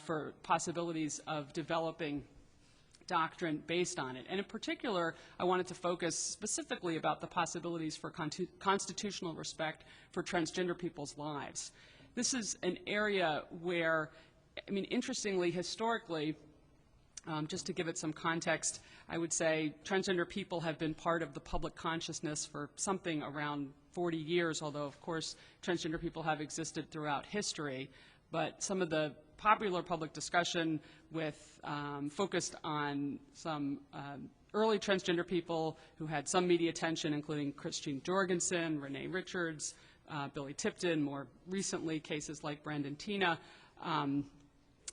for possibilities of developing doctrine based on it. And in particular, I wanted to focus specifically about the possibilities for constitutional respect for transgender people's lives. This is an area where, I mean, interestingly, historically, just to give it some context, I would say transgender people have been part of the public consciousness for something around 40 years, although, of course, transgender people have existed throughout history. But some of the popular public discussion with focused on some early transgender people who had some media attention, including Christine Jorgensen, Renee Richards, Billy Tipton, more recently cases like Brandon Teena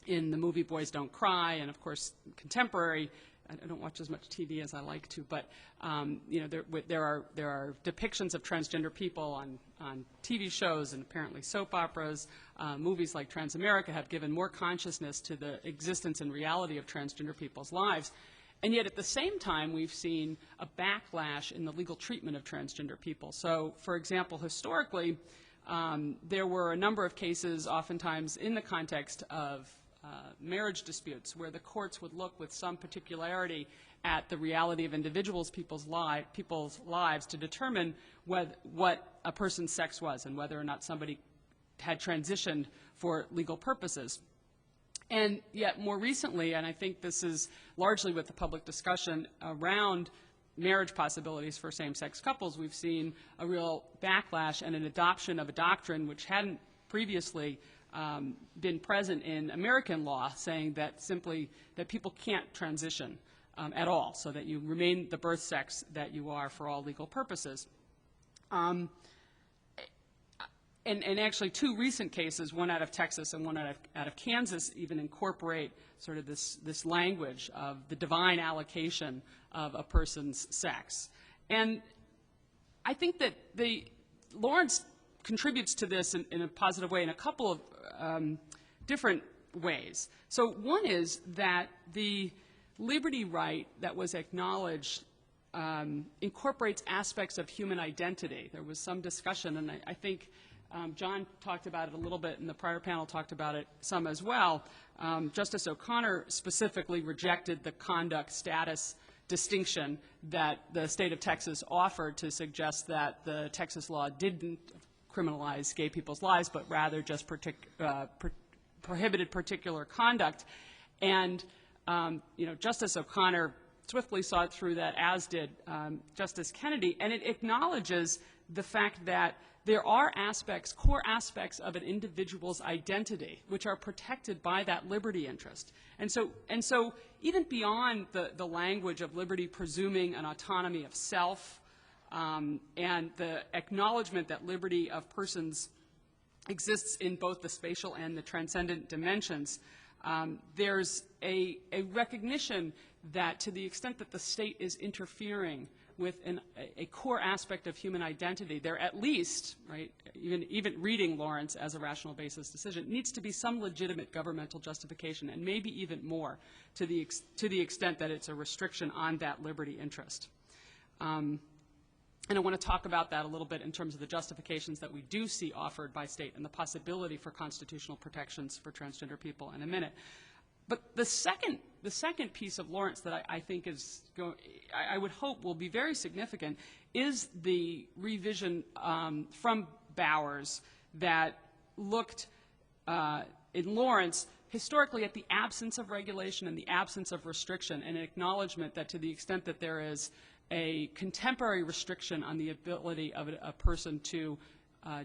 in the movie Boys Don't Cry, and of course contemporary. I don't watch as much TV as I like to, but you know, there are depictions of transgender people on TV shows and apparently soap operas. Movies like Transamerica have given more consciousness to the existence and reality of transgender people's lives. And yet at the same time, we've seen a backlash in the legal treatment of transgender people. So, for example, historically, there were a number of cases, oftentimes in the context of marriage disputes, where the courts would look with some particularity at the reality of individuals' people's lives to determine what a person's sex was and whether or not somebody had transitioned for legal purposes. And yet more recently, and I think this is largely with the public discussion around marriage possibilities for same-sex couples, we've seen a real backlash and an adoption of a doctrine which hadn't previously been present in American law, saying that simply that people can't transition at all, so that you remain the birth sex that you are for all legal purposes. And actually two recent cases, one out of Texas and one out of Kansas, even incorporate sort of this language of the divine allocation of a person's sex. And I think that Lawrence contributes to this in a positive way in a couple of different ways. So one is that the liberty right that was acknowledged incorporates aspects of human identity. There was some discussion, and I think John talked about it a little bit, and the prior panel talked about it some as well. Justice O'Connor specifically rejected the conduct status distinction that the state of Texas offered to suggest that the Texas law didn't criminalize gay people's lives, but rather just prohibited particular conduct. And you know, Justice O'Connor swiftly saw it through that, as did Justice Kennedy, and it acknowledges the fact that there are aspects, core aspects of an individual's identity which are protected by that liberty interest. And so even beyond the language of liberty presuming an autonomy of self and the acknowledgement that liberty of persons exists in both the spatial and the transcendent dimensions, there's a recognition that to the extent that the state is interfering with a core aspect of human identity, there at least, right, even reading Lawrence as a rational basis decision, needs to be some legitimate governmental justification, and maybe even more to the extent that it's a restriction on that liberty interest. And I want to talk about that a little bit in terms of the justifications that we do see offered by state and the possibility for constitutional protections for transgender people in a minute. But the second piece of Lawrence that I think is I would hope will be very significant is the revision from Bowers that looked in Lawrence historically at the absence of regulation and the absence of restriction, and an acknowledgement that to the extent that there is a contemporary restriction on the ability of a person to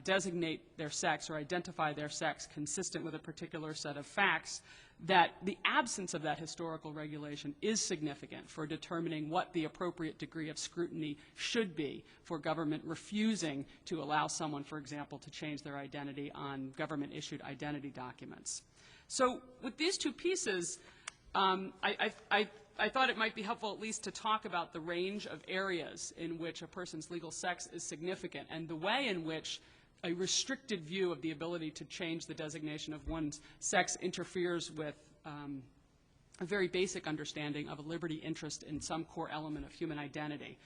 designate their sex or identify their sex consistent with a particular set of facts, that the absence of that historical regulation is significant for determining what the appropriate degree of scrutiny should be for government refusing to allow someone, for example, to change their identity on government-issued identity documents. So with these two pieces, I thought it might be helpful at least to talk about the range of areas in which a person's legal sex is significant and the way in which a restricted view of the ability to change the designation of one's sex interferes with a very basic understanding of a liberty interest in some core element of human identity.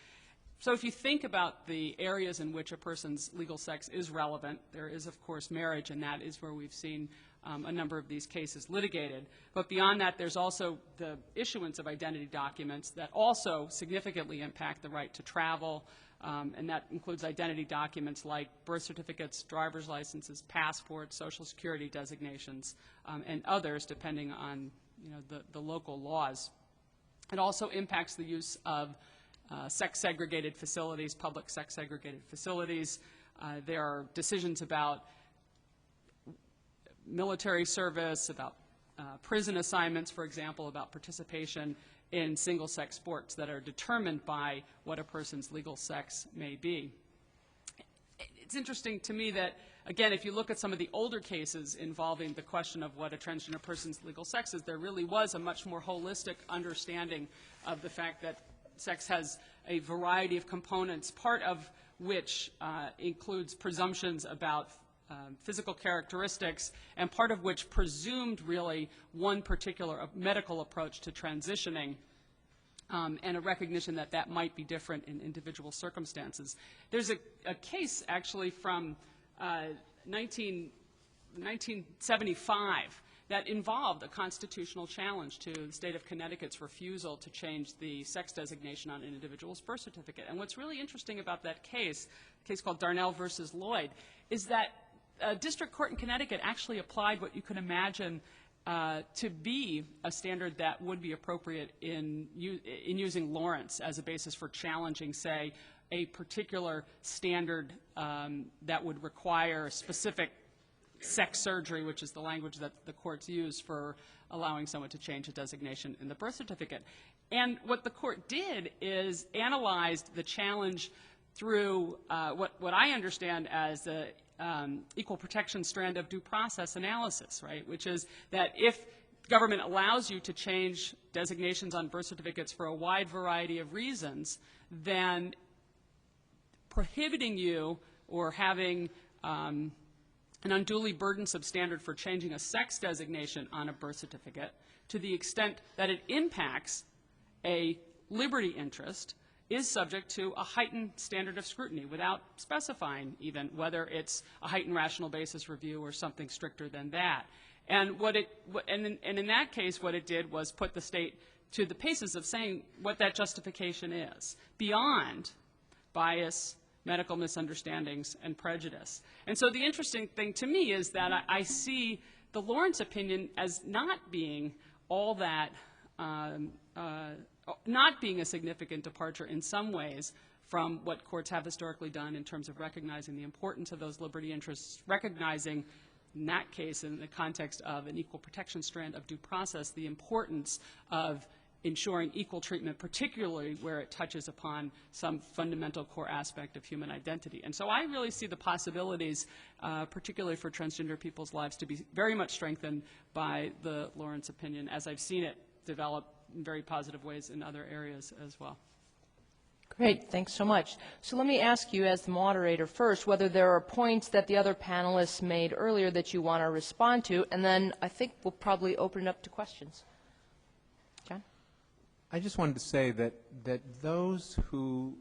So if you think about the areas in which a person's legal sex is relevant, there is, of course, marriage, and that is where we've seen a number of these cases litigated. But beyond that, there's also the issuance of identity documents that also significantly impact the right to travel, and that includes identity documents like birth certificates, driver's licenses, passports, Social Security designations, and others, depending on the local laws. It also impacts the use of sex-segregated facilities, public sex-segregated facilities. There are decisions about military service, about prison assignments, for example, about participation in single-sex sports that are determined by what a person's legal sex may be. It's interesting to me that, again, if you look at some of the older cases involving the question of what a transgender person's legal sex is, there really was a much more holistic understanding of the fact that sex has a variety of components, part of which includes presumptions about physical characteristics, and part of which presumed really one particular medical approach to transitioning, and a recognition that that might be different in individual circumstances. There's a case actually from 1975 that involved a constitutional challenge to the state of Connecticut's refusal to change the sex designation on an individual's birth certificate. And what's really interesting about that case, a case called Darnell versus Lloyd, is that a district court in Connecticut actually applied what you could imagine to be a standard that would be appropriate in using Lawrence as a basis for challenging, say, a particular standard that would require specific sex surgery, which is the language that the courts use for allowing someone to change a designation in the birth certificate. And what the court did is analyzed the challenge through what I understand as the equal protection strand of due process analysis, right, which is that if government allows you to change designations on birth certificates for a wide variety of reasons, then prohibiting you or having an unduly burdensome standard for changing a sex designation on a birth certificate to the extent that it impacts a liberty interest is subject to a heightened standard of scrutiny without specifying even whether it's a heightened rational basis review or something stricter than that. And in that case, what it did was put the state to the paces of saying what that justification is, beyond bias, medical misunderstandings, and prejudice. And so the interesting thing to me is that I see the Lawrence opinion as not being all that, not being a significant departure in some ways from what courts have historically done in terms of recognizing the importance of those liberty interests, recognizing in that case, in the context of an equal protection strand of due process, the importance of ensuring equal treatment, particularly where it touches upon some fundamental core aspect of human identity. And so I really see the possibilities, particularly for transgender people's lives, to be very much strengthened by the Lawrence opinion, as I've seen it develop in very positive ways in other areas as well. Great, thanks so much. So let me ask you as the moderator first whether there are points that the other panelists made earlier that you want to respond to, and then I think we'll probably open it up to questions. John? I just wanted to say that those who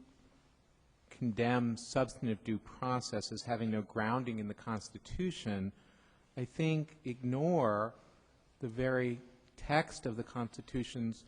condemn substantive due process as having no grounding in the Constitution, I think ignore the very text of the Constitution's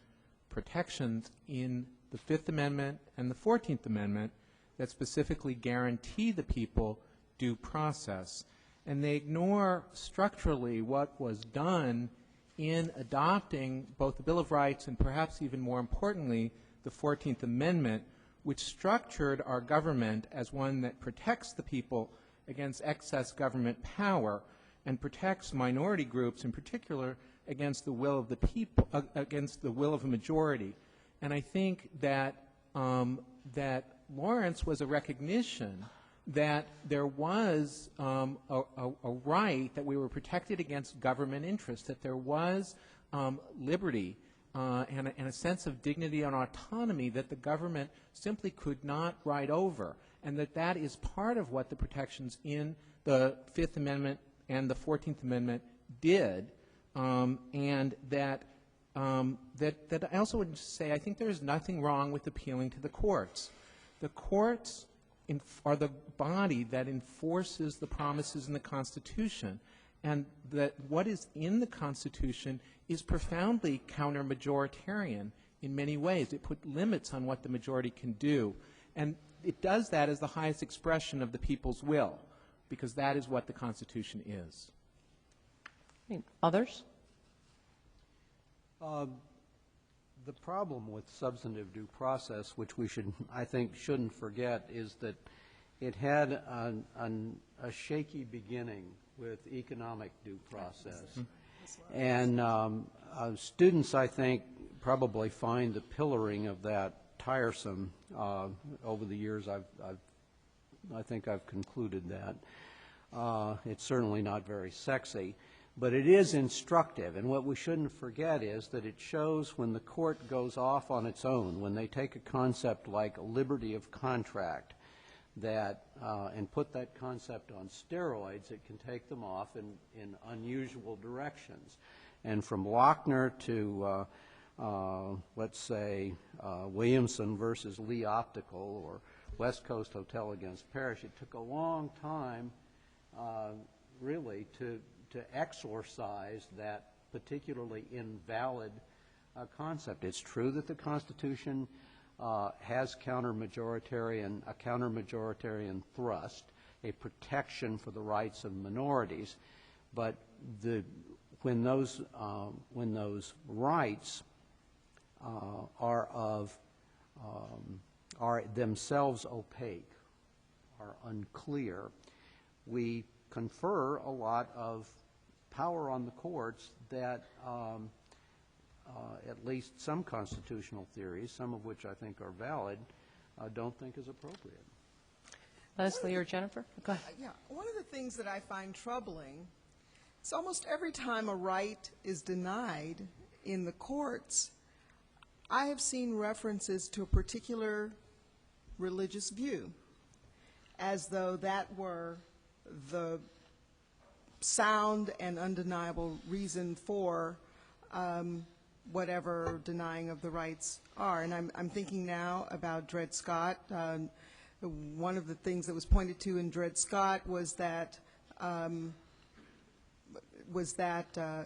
protections in the Fifth Amendment and the 14th Amendment that specifically guarantee the people due process. And they ignore structurally what was done in adopting both the Bill of Rights and perhaps even more importantly, the 14th Amendment, which structured our government as one that protects the people against excess government power and protects minority groups, in particular, against the will of the people, against the will of a majority. And I think that that Lawrence was a recognition that there was a right, that we were protected against government interests, that there was liberty and a sense of dignity and autonomy that the government simply could not ride over, and that is part of what the protections in the Fifth Amendment and the 14th Amendment did, and that I also would say I think there is nothing wrong with appealing to the courts. The courts are the body that enforces the promises in the Constitution, and that what is in the Constitution is profoundly counter-majoritarian in many ways. It put limits on what the majority can do, and it does that as the highest expression of the people's will, because that is what the Constitution is. Others? The problem with substantive due process, which we should, I think, shouldn't forget, is that it had a shaky beginning with economic due process. And students, I think, probably find the pillaring of that tiresome. Over the years, I think I've concluded that. It's certainly not very sexy. But it is instructive, and what we shouldn't forget is that it shows when the court goes off on its own, when they take a concept like liberty of contract that, and put that concept on steroids, it can take them off in unusual directions. And from Lochner to, let's say, Williamson versus Lee Optical or West Coast Hotel against Parrish, it took a long time, really, to exorcise that particularly invalid concept. It's true that the Constitution has a counter-majoritarian thrust, a protection for the rights of minorities, but when those rights are themselves opaque, are unclear, we confer a lot of power on the courts that at least some constitutional theories, some of which I think are valid, don't think is appropriate. Leslie or Jennifer? Go ahead. Yeah, one of the things that I find troubling is almost every time a right is denied in the courts, I have seen references to a particular religious view, as though that were the sound and undeniable reason for whatever denying of the rights are. And I'm thinking now about Dred Scott. One of the things that was pointed to in Dred Scott was that,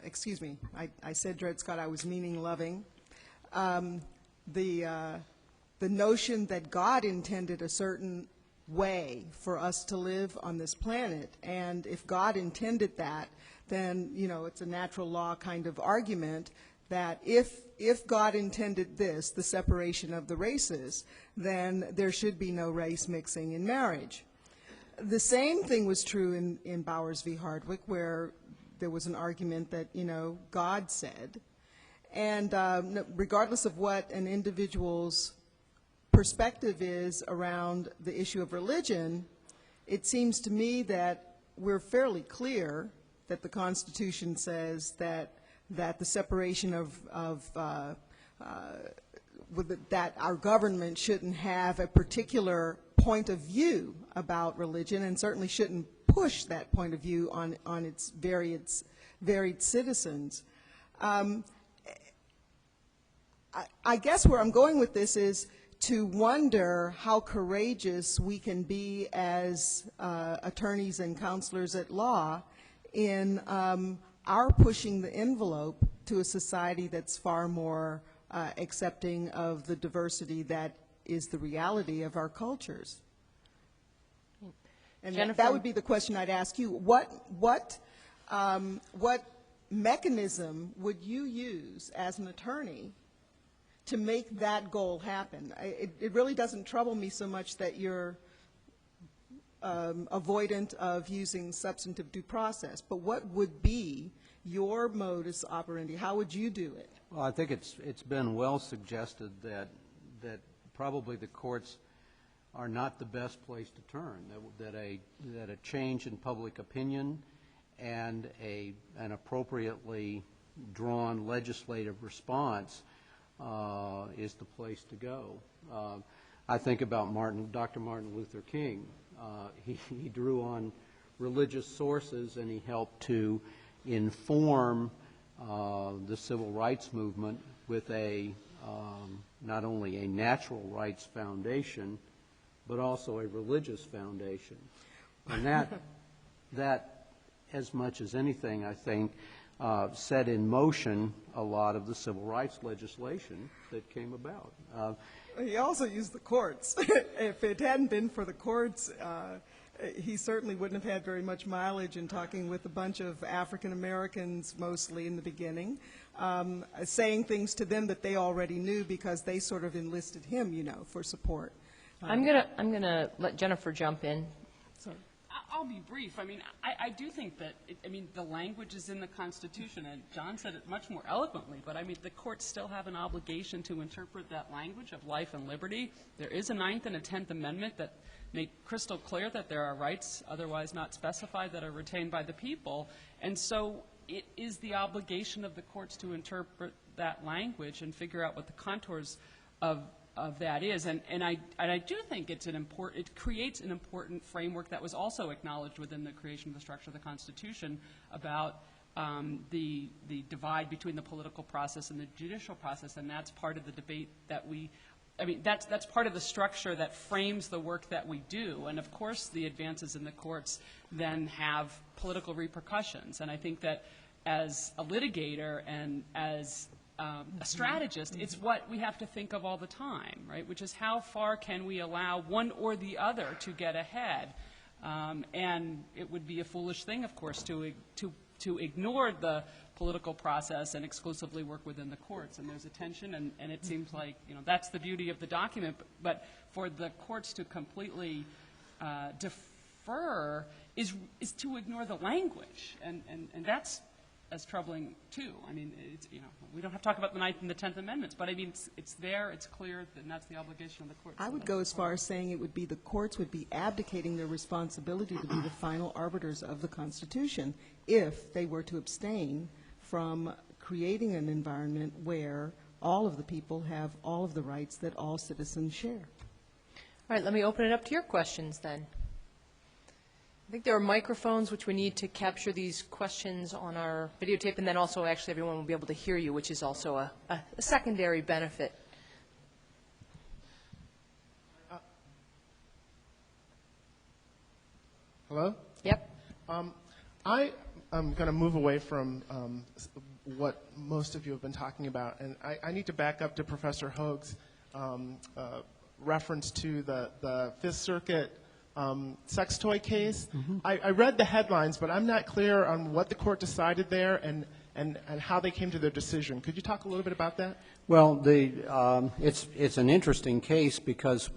excuse me, I said Dred Scott, I was meaning Loving. The notion that God intended a certain way for us to live on this planet, and if God intended that, then, you know, it's a natural law kind of argument that if God intended this, the separation of the races, then there should be no race mixing in marriage. The same thing was true in Bowers v. Hardwick, where there was an argument that, you know, God said. And regardless of what an individual's perspective is around the issue of religion, it seems to me that we're fairly clear that the Constitution says that the separation that our government shouldn't have a particular point of view about religion, and certainly shouldn't push that point of view on its varied citizens. I guess where I'm going with this is to wonder how courageous we can be as attorneys and counselors at law in our pushing the envelope to a society that's far more accepting of the diversity that is the reality of our cultures. And Jennifer? that would be the question I'd ask you. What mechanism would you use as an attorney to make that goal happen? It really doesn't trouble me so much that you're avoidant of using substantive due process. But what would be your modus operandi? How would you do it? Well, I think it's been well suggested that probably the courts are not the best place to turn, that a change in public opinion and an appropriately drawn legislative response is the place to go. I think about Dr. Martin Luther King. He drew on religious sources, and he helped to inform the civil rights movement with not only a natural rights foundation, but also a religious foundation. And that, as much as anything, I think, set in motion a lot of the civil rights legislation that came about. He also used the courts. If it hadn't been for the courts, he certainly wouldn't have had very much mileage in talking with a bunch of African Americans, mostly in the beginning, saying things to them that they already knew because they sort of enlisted him, for support. I'm gonna let Jennifer jump in. Sorry. I'll be brief. I mean, I do think that, the language is in the Constitution, and John said it much more eloquently, but the courts still have an obligation to interpret that language of life and liberty. There is a 9th and a 10th Amendment that make crystal clear that there are rights otherwise not specified that are retained by the people, and so it is the obligation of the courts to interpret that language and figure out what the contours of that is, and I do think it creates an important framework that was also acknowledged within the creation of the structure of the Constitution about the divide between the political process and the judicial process, and that's part of the debate that that's part of the structure that frames the work that we do, and of course the advances in the courts then have political repercussions, and I think that as a litigator and as a strategist, it's what we have to think of all the time, right? Which is how far can we allow one or the other to get ahead? And it would be a foolish thing, of course, to ignore the political process and exclusively work within the courts. And there's a tension, and it seems like that's the beauty of the document. But for the courts to completely defer is to ignore the language, and that's as troubling too. We don't have to talk about the 9th and the 10th Amendments, but it's there, it's clear, and that's the obligation of the courts. I would go as far as saying it would be the courts would be abdicating their responsibility to be the final arbiters of the Constitution if they were to abstain from creating an environment where all of the people have all of the rights that all citizens share. All right, let me open it up to your questions then. I think there are microphones which we need to capture these questions on our videotape, and then also actually everyone will be able to hear you, which is also a secondary benefit. Hello? Yep. I am going to move away from what most of you have been talking about, and I need to back up to Professor Hoag's reference to the Fifth Circuit sex toy case. I read the headlines, but I'm not clear on what the court decided there and how they came to their decision. Could you talk a little bit about that? Well, it's an interesting case because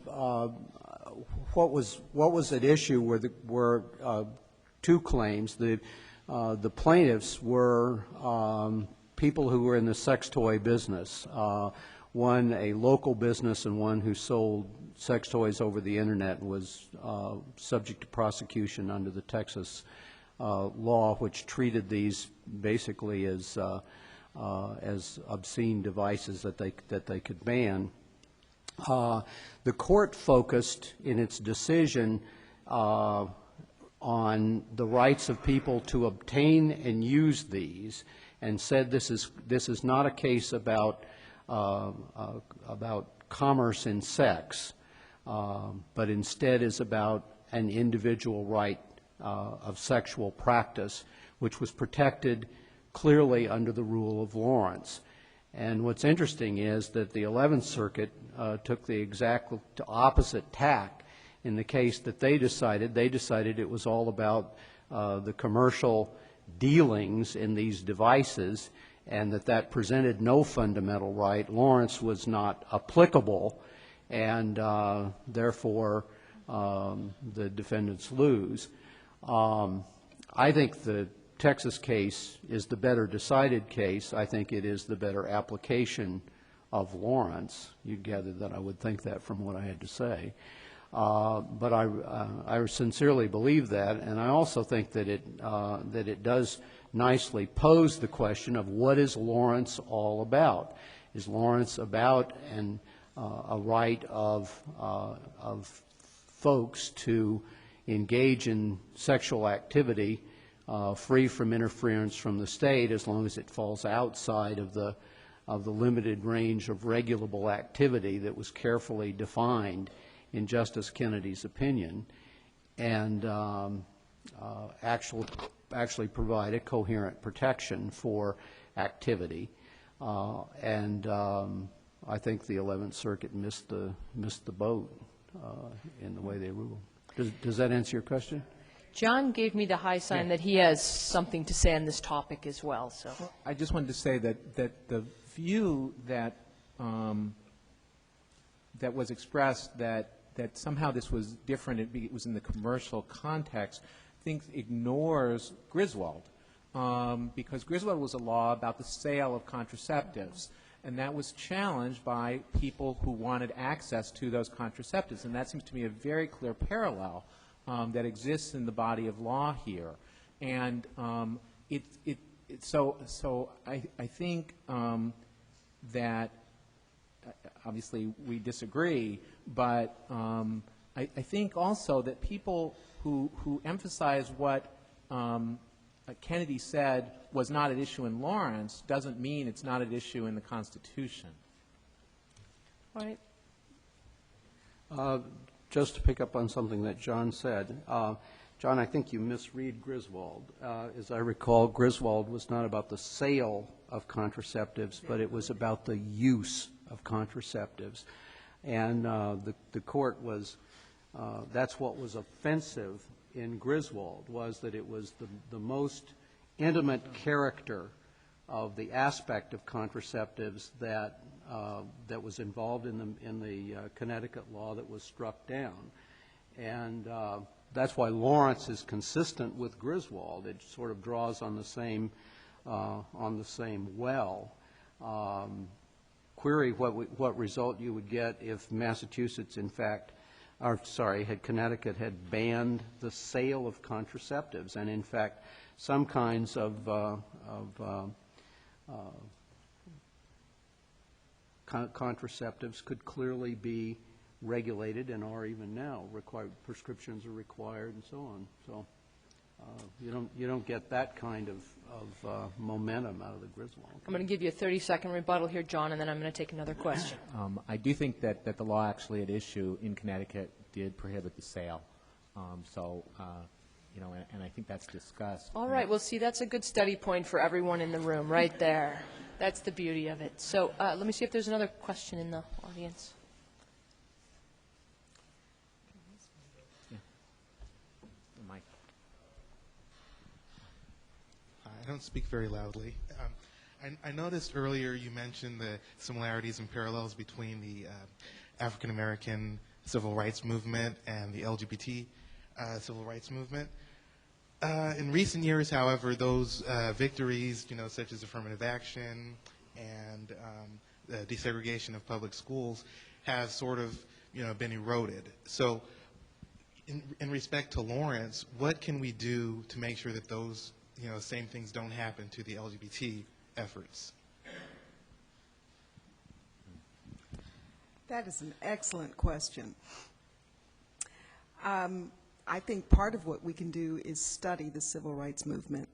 what was at issue were two claims. The plaintiffs were people who were in the sex toy business. One a local business and one who sold sex toys over the internet and was subject to prosecution under the Texas law, which treated these basically as obscene devices that they could ban. The court focused in its decision on the rights of people to obtain and use these, and said this is not a case about commerce in sex, but instead is about an individual right of sexual practice, which was protected clearly under the rule of Lawrence. And what's interesting is that the 11th Circuit took the exact opposite tack in the case that they decided. They decided it was all about the commercial dealings in these devices and that presented no fundamental right. Lawrence was not applicable, and therefore the defendants lose. I think the Texas case is the better decided case. I think it is the better application of Lawrence. You'd gather that I would think that from what I had to say. But I sincerely believe that, and I also think that it does nicely pose the question of what is Lawrence all about? Is Lawrence about a right of folks to engage in sexual activity free from interference from the state, as long as it falls outside of the limited range of regulable activity that was carefully defined in Justice Kennedy's opinion, and actually provide a coherent protection for activity. I think the 11th Circuit missed the boat in the way they ruled. Does that answer your question? John gave me the high sign that he has something to say on this topic as well. So I just wanted to say that the view that that was expressed that somehow this was different, it was in the commercial context, I think ignores Griswold, because Griswold was a law about the sale of contraceptives, and that was challenged by people who wanted access to those contraceptives, and that seems to me a very clear parallel that exists in the body of law here. And so I think that obviously we disagree, but I think also that people who emphasize what Kennedy said was not at issue in Lawrence doesn't mean it's not at issue in the Constitution. all right. Just to pick up on something that John said, John, I think you misread Griswold. As I recall, Griswold was not about the sale of contraceptives, but it was about the use of contraceptives. And the court was, that's what was offensive in Griswold, was that it was the most intimate character of the aspect of contraceptives that that was involved in the Connecticut law that was struck down. And that's why Lawrence is consistent with Griswold. It sort of draws on the same well. Query what result you would get if Massachusetts, in fact, had Connecticut had banned the sale of contraceptives, and in fact, some kinds of contraceptives could clearly be regulated and are even now required. Prescriptions are required and so on. So you don't get that kind of momentum out of the Griswold. I'm going to give you a 30-second rebuttal here, John, and then I'm going to take another question. I do think that the law actually at issue in Connecticut did prohibit the sale. You know, and I think that's discussed. All right. Well, see, that's a good study point for everyone in the room right there. That's the beauty of it. So let me see if there's another question in the audience. Yeah. Mike. I don't speak very loudly. I noticed earlier you mentioned the similarities and parallels between the African American civil rights movement and the LGBT civil rights movement. In recent years, however, those victories, you know, such as affirmative action and the desegregation of public schools, have sort of, you know, been eroded. So, in respect to Lawrence, what can we do to make sure that those, you know, same things don't happen to the LGBT efforts? That is an excellent question. I think part of what we can do is study the civil rights movement,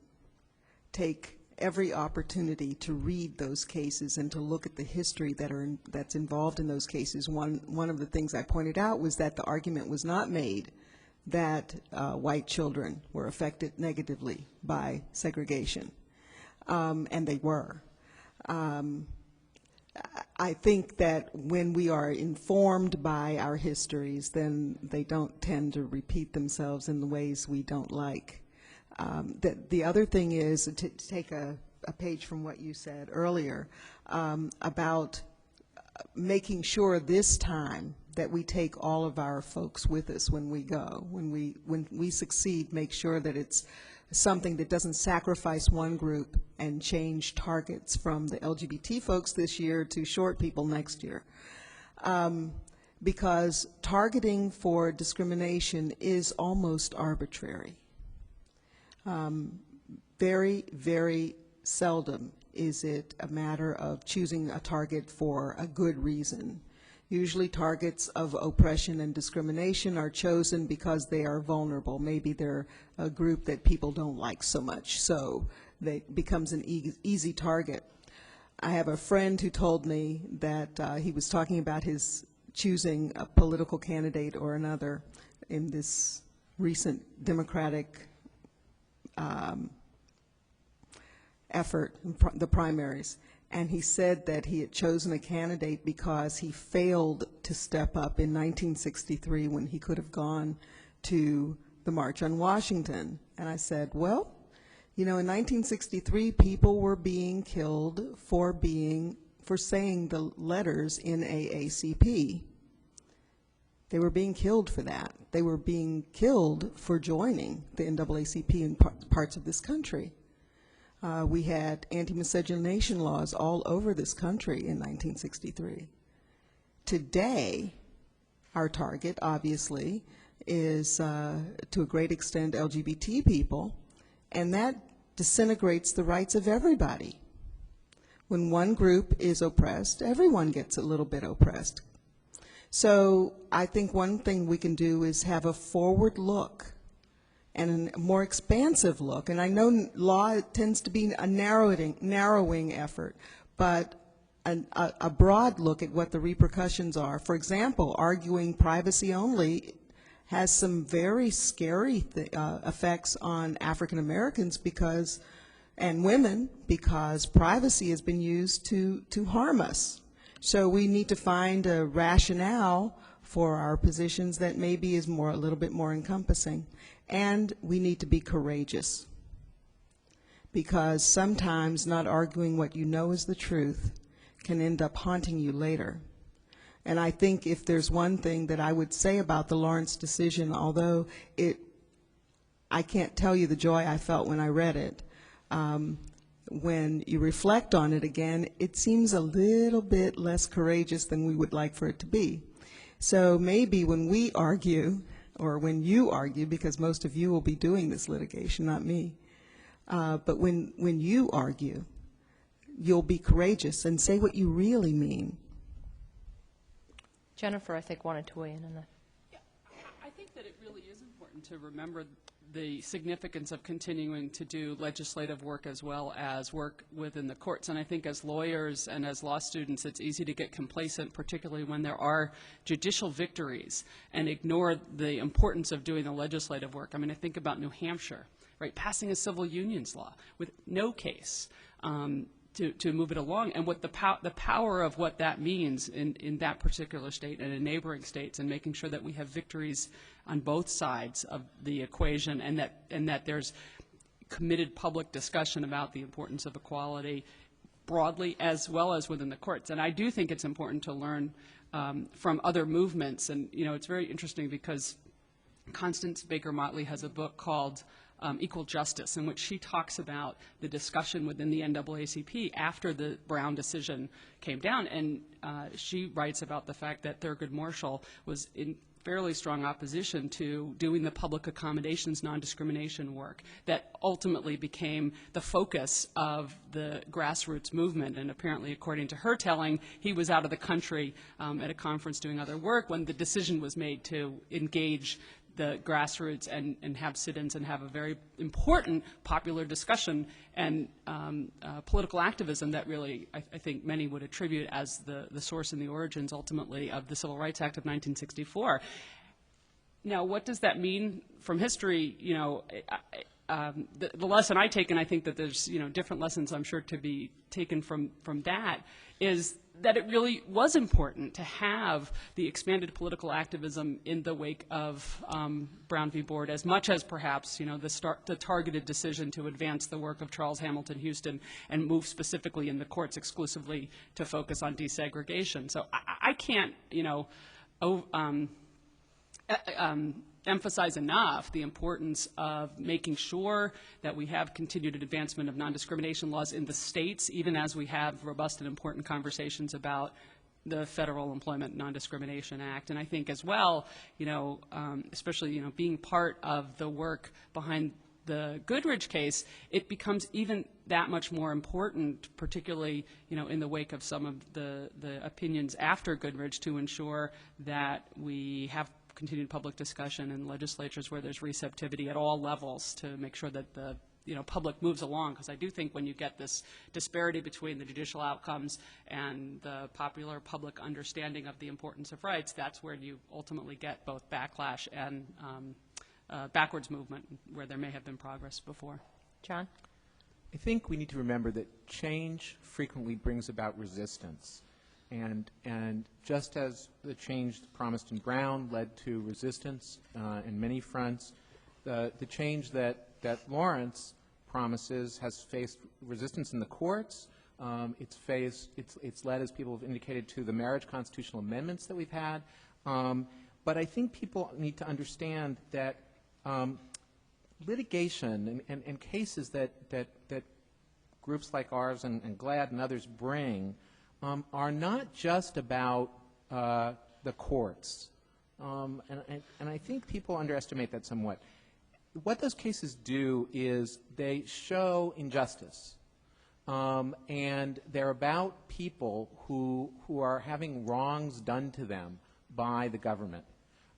take every opportunity to read those cases and to look at the history that's involved in those cases. One of the things I pointed out was that the argument was not made that white children were affected negatively by segregation, and they were. I think that when we are informed by our histories, then they don't tend to repeat themselves in the ways we don't like. The other thing is, to take a page from what you said earlier, about making sure this time that we take all of our folks with us when we go. When we succeed, make sure that it's something that doesn't sacrifice one group and change targets from the LGBT folks this year to short people next year. Because targeting for discrimination is almost arbitrary. Very, very seldom is it a matter of choosing a target for a good reason. Usually targets of oppression and discrimination are chosen because they are vulnerable. Maybe they're a group that people don't like so much, so it becomes an easy target. I have a friend who told me that he was talking about his choosing a political candidate or another in this recent Democratic effort, the primaries. And he said that he had chosen a candidate because he failed to step up in 1963 when he could have gone to the March on Washington. And I said, well, you know, in 1963, people were being killed for saying the letters NAACP. They were being killed for that. They were being killed for joining the NAACP in parts of this country. We had anti-miscegenation laws all over this country in 1963. Today, our target, obviously, is to a great extent LGBT people, and that disintegrates the rights of everybody. When one group is oppressed, everyone gets a little bit oppressed. So I think one thing we can do is have a forward look and a more expansive look. And I know law tends to be a narrowing effort, but a broad look at what the repercussions are. For example, arguing privacy only has some very scary effects on African Americans and women, because privacy has been used to harm us. So we need to find a rationale for our positions that maybe is a little bit more encompassing. And we need to be courageous, because sometimes not arguing what you know is the truth can end up haunting you later. And I think if there's one thing that I would say about the Lawrence decision, although I can't tell you the joy I felt when I read it, when you reflect on it again, it seems a little bit less courageous than we would like for it to be. So maybe when we argue, or when you argue, because most of you will be doing this litigation, not me, but when you argue, you'll be courageous and say what you really mean. Jennifer, I think, wanted to weigh in on that. Yeah, I think that it really is important to remember the significance of continuing to do legislative work as well as work within the courts. And I think as lawyers and as law students, it's easy to get complacent, particularly when there are judicial victories, and ignore the importance of doing the legislative work. I mean, I think about New Hampshire, right, passing a civil unions law with no case to move it along, and what the power of what that means in that particular state and in neighboring states, and making sure that we have victories on both sides of the equation, and that there's committed public discussion about the importance of equality broadly as well as within the courts. And I do think it's important to learn from other movements. And you know, it's very interesting because Constance Baker Motley has a book called Equal Justice, in which she talks about the discussion within the NAACP after the Brown decision came down. And she writes about the fact that Thurgood Marshall was in fairly strong opposition to doing the public accommodations non-discrimination work that ultimately became the focus of the grassroots movement. And apparently, according to her telling, he was out of the country at a conference doing other work when the decision was made to engage the grassroots and have sit-ins and have a very important popular discussion and political activism that really, I think, many would attribute as the source and the origins, ultimately, of the Civil Rights Act of 1964. Now, what does that mean from history? You know, the lesson I take, and I think that there's, you know, different lessons I'm sure to be taken from that, is that it really was important to have the expanded political activism in the wake of Brown v. Board, as much as perhaps, you know, the targeted decision to advance the work of Charles Hamilton Houston and move specifically in the courts exclusively to focus on desegregation. So I can't, you know, emphasize enough the importance of making sure that we have continued advancement of non-discrimination laws in the states, even as we have robust and important conversations about the Federal Employment Non-Discrimination Act. And I think as well, especially, being part of the work behind the Goodridge case, it becomes even that much more important, particularly, in the wake of some of the opinions after Goodridge, to ensure that we have continued public discussion in legislatures where there's receptivity at all levels to make sure that the public moves along, because I do think when you get this disparity between the judicial outcomes and the popular public understanding of the importance of rights, that's where you ultimately get both backlash and backwards movement where there may have been progress before. John? I think we need to remember that change frequently brings about resistance. And just as the change promised in Brown led to resistance in many fronts, the change that Lawrence promises has faced resistance in the courts. It's led, as people have indicated, to the marriage constitutional amendments that we've had. But I think people need to understand that litigation and cases that groups like ours and GLAAD and others bring are not just about the courts. And I think people underestimate that somewhat. What those cases do is they show injustice. And they're about people who are having wrongs done to them by the government.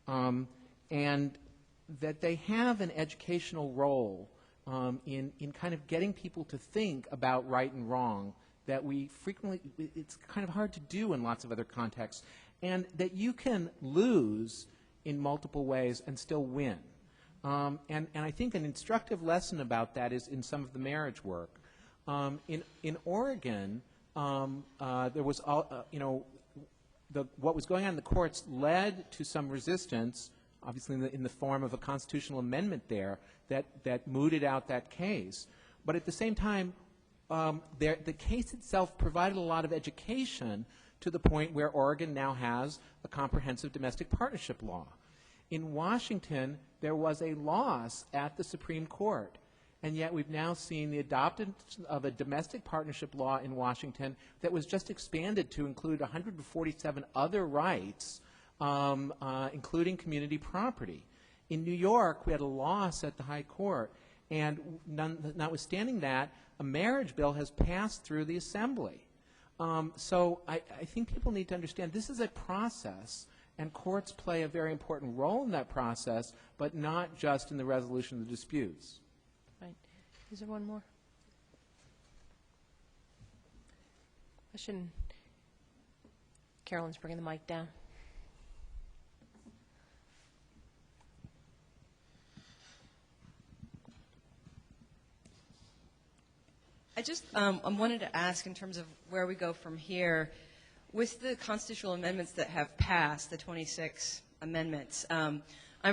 And that they have an educational role in kind of getting people to think about right and wrong that we frequently, it's kind of hard to do in lots of other contexts, and that you can lose in multiple ways and still win. And I think an instructive lesson about that is in some of the marriage work. In Oregon, there was, what was going on in the courts led to some resistance, obviously in the form of a constitutional amendment there that mooted out that case. But at the same time, the case itself provided a lot of education to the point where Oregon now has a comprehensive domestic partnership law. In Washington, there was a loss at the Supreme Court, and yet we've now seen the adoption of a domestic partnership law in Washington that was just expanded to include 147 other rights, including community property. In New York, we had a loss at the High Court, and notwithstanding that, a marriage bill has passed through the Assembly. So I think people need to understand this is a process, and courts play a very important role in that process, but not just in the resolution of the disputes. Right. Is there one more? Question. Carolyn's bringing the mic down. I just wanted to ask, in terms of where we go from here, with the constitutional amendments that have passed, the 26 amendments. I'm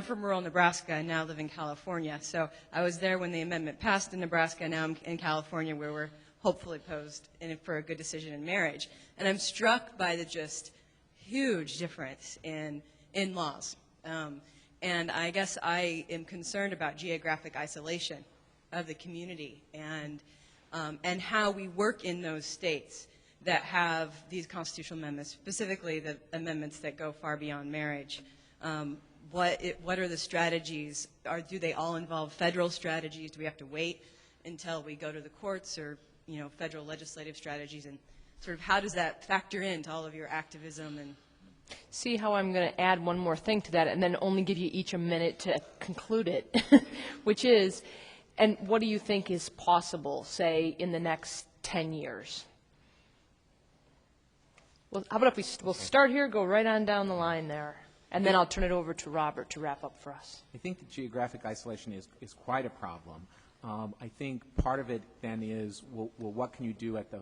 from rural Nebraska. I now live in California. So I was there when the amendment passed in Nebraska. Now I'm in California, where we're hopefully posed for a good decision in marriage. And I'm struck by the just huge difference in laws. And I guess I am concerned about geographic isolation of the community and how we work in those states that have these constitutional amendments, specifically the amendments that go far beyond marriage. What are the strategies? Do they all involve federal strategies? Do we have to wait until we go to the courts, or federal legislative strategies? And sort of how does that factor into all of your activism? And See how I'm going to add one more thing to that and then only give you each a minute to conclude it, which is, and what do you think is possible, say, in the next 10 years? Well, how about if we'll start here, go right on down the line there, and then I'll turn it over to Robert to wrap up for us. I think that geographic isolation is quite a problem. I think part of it then is, well, what can you do at the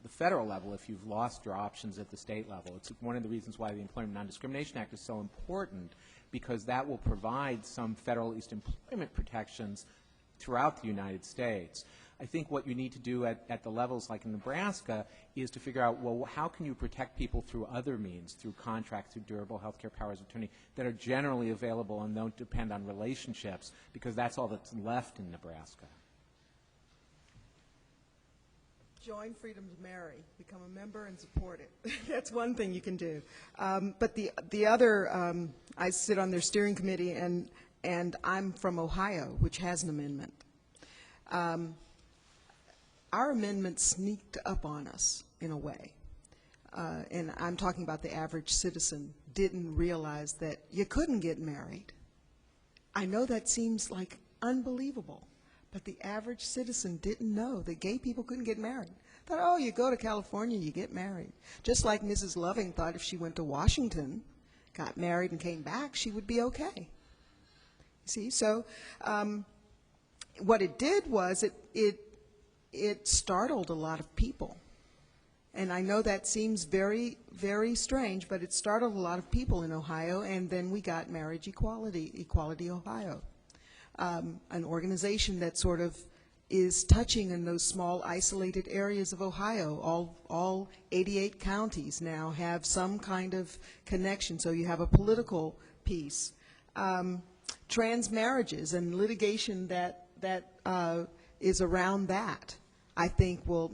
federal level if you've lost your options at the state level? It's one of the reasons why the Employment Non-Discrimination Act is so important, because that will provide some federal employment protections throughout the United States. I think what you need to do at the levels like in Nebraska is to figure out, well, how can you protect people through other means, through contracts, through durable health care powers of attorney that are generally available and don't depend on relationships, because that's all that's left in Nebraska. Join Freedom to Marry, become a member and support it. That's one thing you can do. But the other, I sit on their steering committee, and I'm from Ohio, which has an amendment. Our amendment sneaked up on us in a way. And I'm talking about the average citizen didn't realize that you couldn't get married. I know that seems like unbelievable. But the average citizen didn't know that gay people couldn't get married. Thought, oh, you go to California, you get married. Just like Mrs. Loving thought if she went to Washington, got married and came back, she would be okay. See, so what it did was it startled a lot of people. And I know that seems very, very strange, but it startled a lot of people in Ohio, and then we got Marriage Equality, Equality Ohio. An organization that sort of is touching in those small isolated areas of Ohio. All 88 counties now have some kind of connection, so you have a political piece. Trans marriages and litigation that is around that, I think will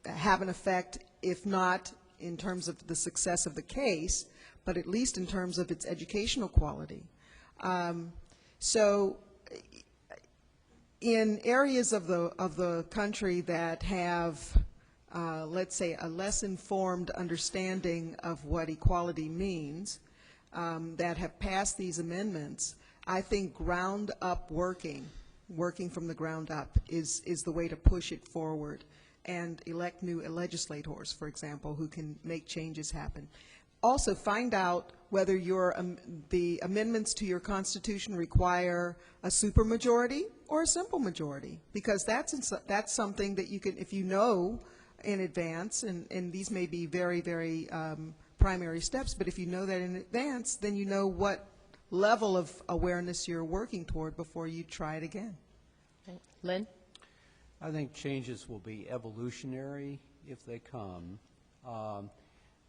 have an effect, if not in terms of the success of the case, but at least in terms of its educational quality. So in areas of the country that have, let's say, a less informed understanding of what equality means, that have passed these amendments, I think ground up working from the ground up is the way to push it forward, and elect new legislators, for example, who can make changes happen. Also, find out whether the amendments to your Constitution require a supermajority or a simple majority, because that's something that you can, if you know in advance, and these may be very, very primary steps, but if you know that in advance, then you know what level of awareness you're working toward before you try it again. Okay. Lynn? I think changes will be evolutionary if they come.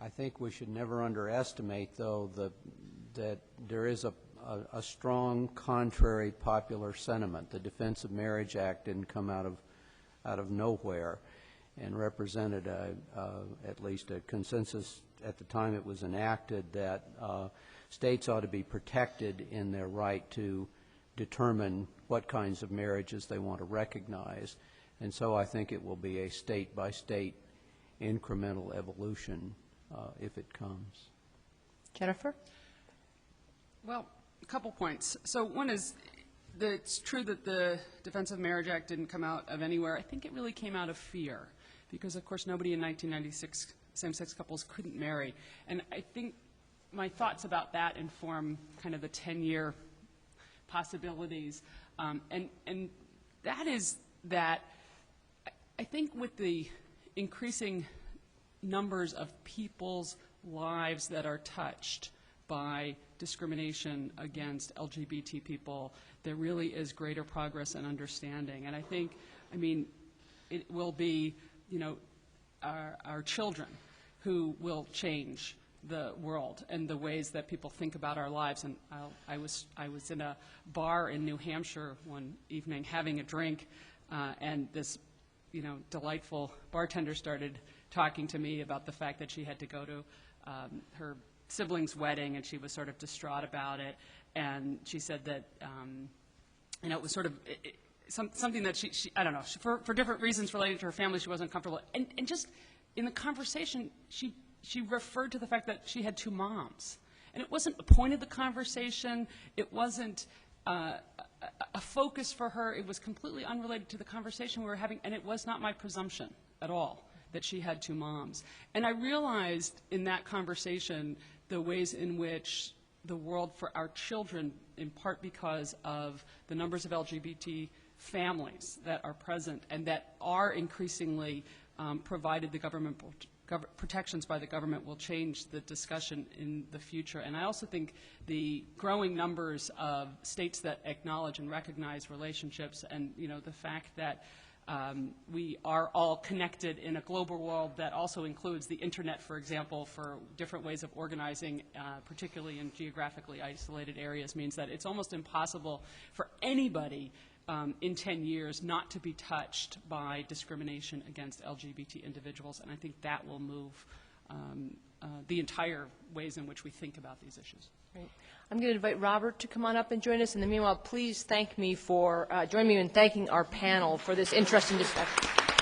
I think we should never underestimate, though, that there is a strong contrary popular sentiment. The Defense of Marriage Act didn't come out of nowhere, and represented at least a consensus at the time it was enacted that states ought to be protected in their right to determine what kinds of marriages they want to recognize. And so I think it will be a state-by-state incremental evolution if it comes. Jennifer? Well, a couple points. So one is that it's true that the Defense of Marriage Act didn't come out of anywhere. I think it really came out of fear, because, of course, nobody in 1996, same-sex couples couldn't marry. And I think my thoughts about that inform kind of the 10-year possibilities. And that is that I think with the increasing numbers of people's lives that are touched by discrimination against LGBT people, there really is greater progress and understanding. And I think, I mean, it will be, you know, our children who will change the world and the ways that people think about our lives. And I was in a bar in New Hampshire one evening having a drink, and this, you know, delightful bartender started talking to me about the fact that she had to go to her sibling's wedding, and she was sort of distraught about it. And she said that, you know, it was sort of something that she I don't know, for different reasons related to her family, she wasn't comfortable. And just in the conversation, she referred to the fact that she had two moms. And it wasn't the point of the conversation. It wasn't a focus for her. It was completely unrelated to the conversation we were having, and it was not my presumption at all that she had two moms. And I realized in that conversation the ways in which the world for our children, in part because of the numbers of LGBT families that are present and that are increasingly provided the government protections by the government, will change the discussion in the future. And I also think the growing numbers of states that acknowledge and recognize relationships, and, you know, the fact that We are all connected in a global world that also includes the internet, for example, for different ways of organizing, particularly in geographically isolated areas, means that it's almost impossible for anybody in 10 years not to be touched by discrimination against LGBT individuals, and I think that will move the entire ways in which we think about these issues. Great. I'm going to invite Robert to come on up and join us. In the meanwhile, please thank me for, join me in thanking our panel for this interesting discussion.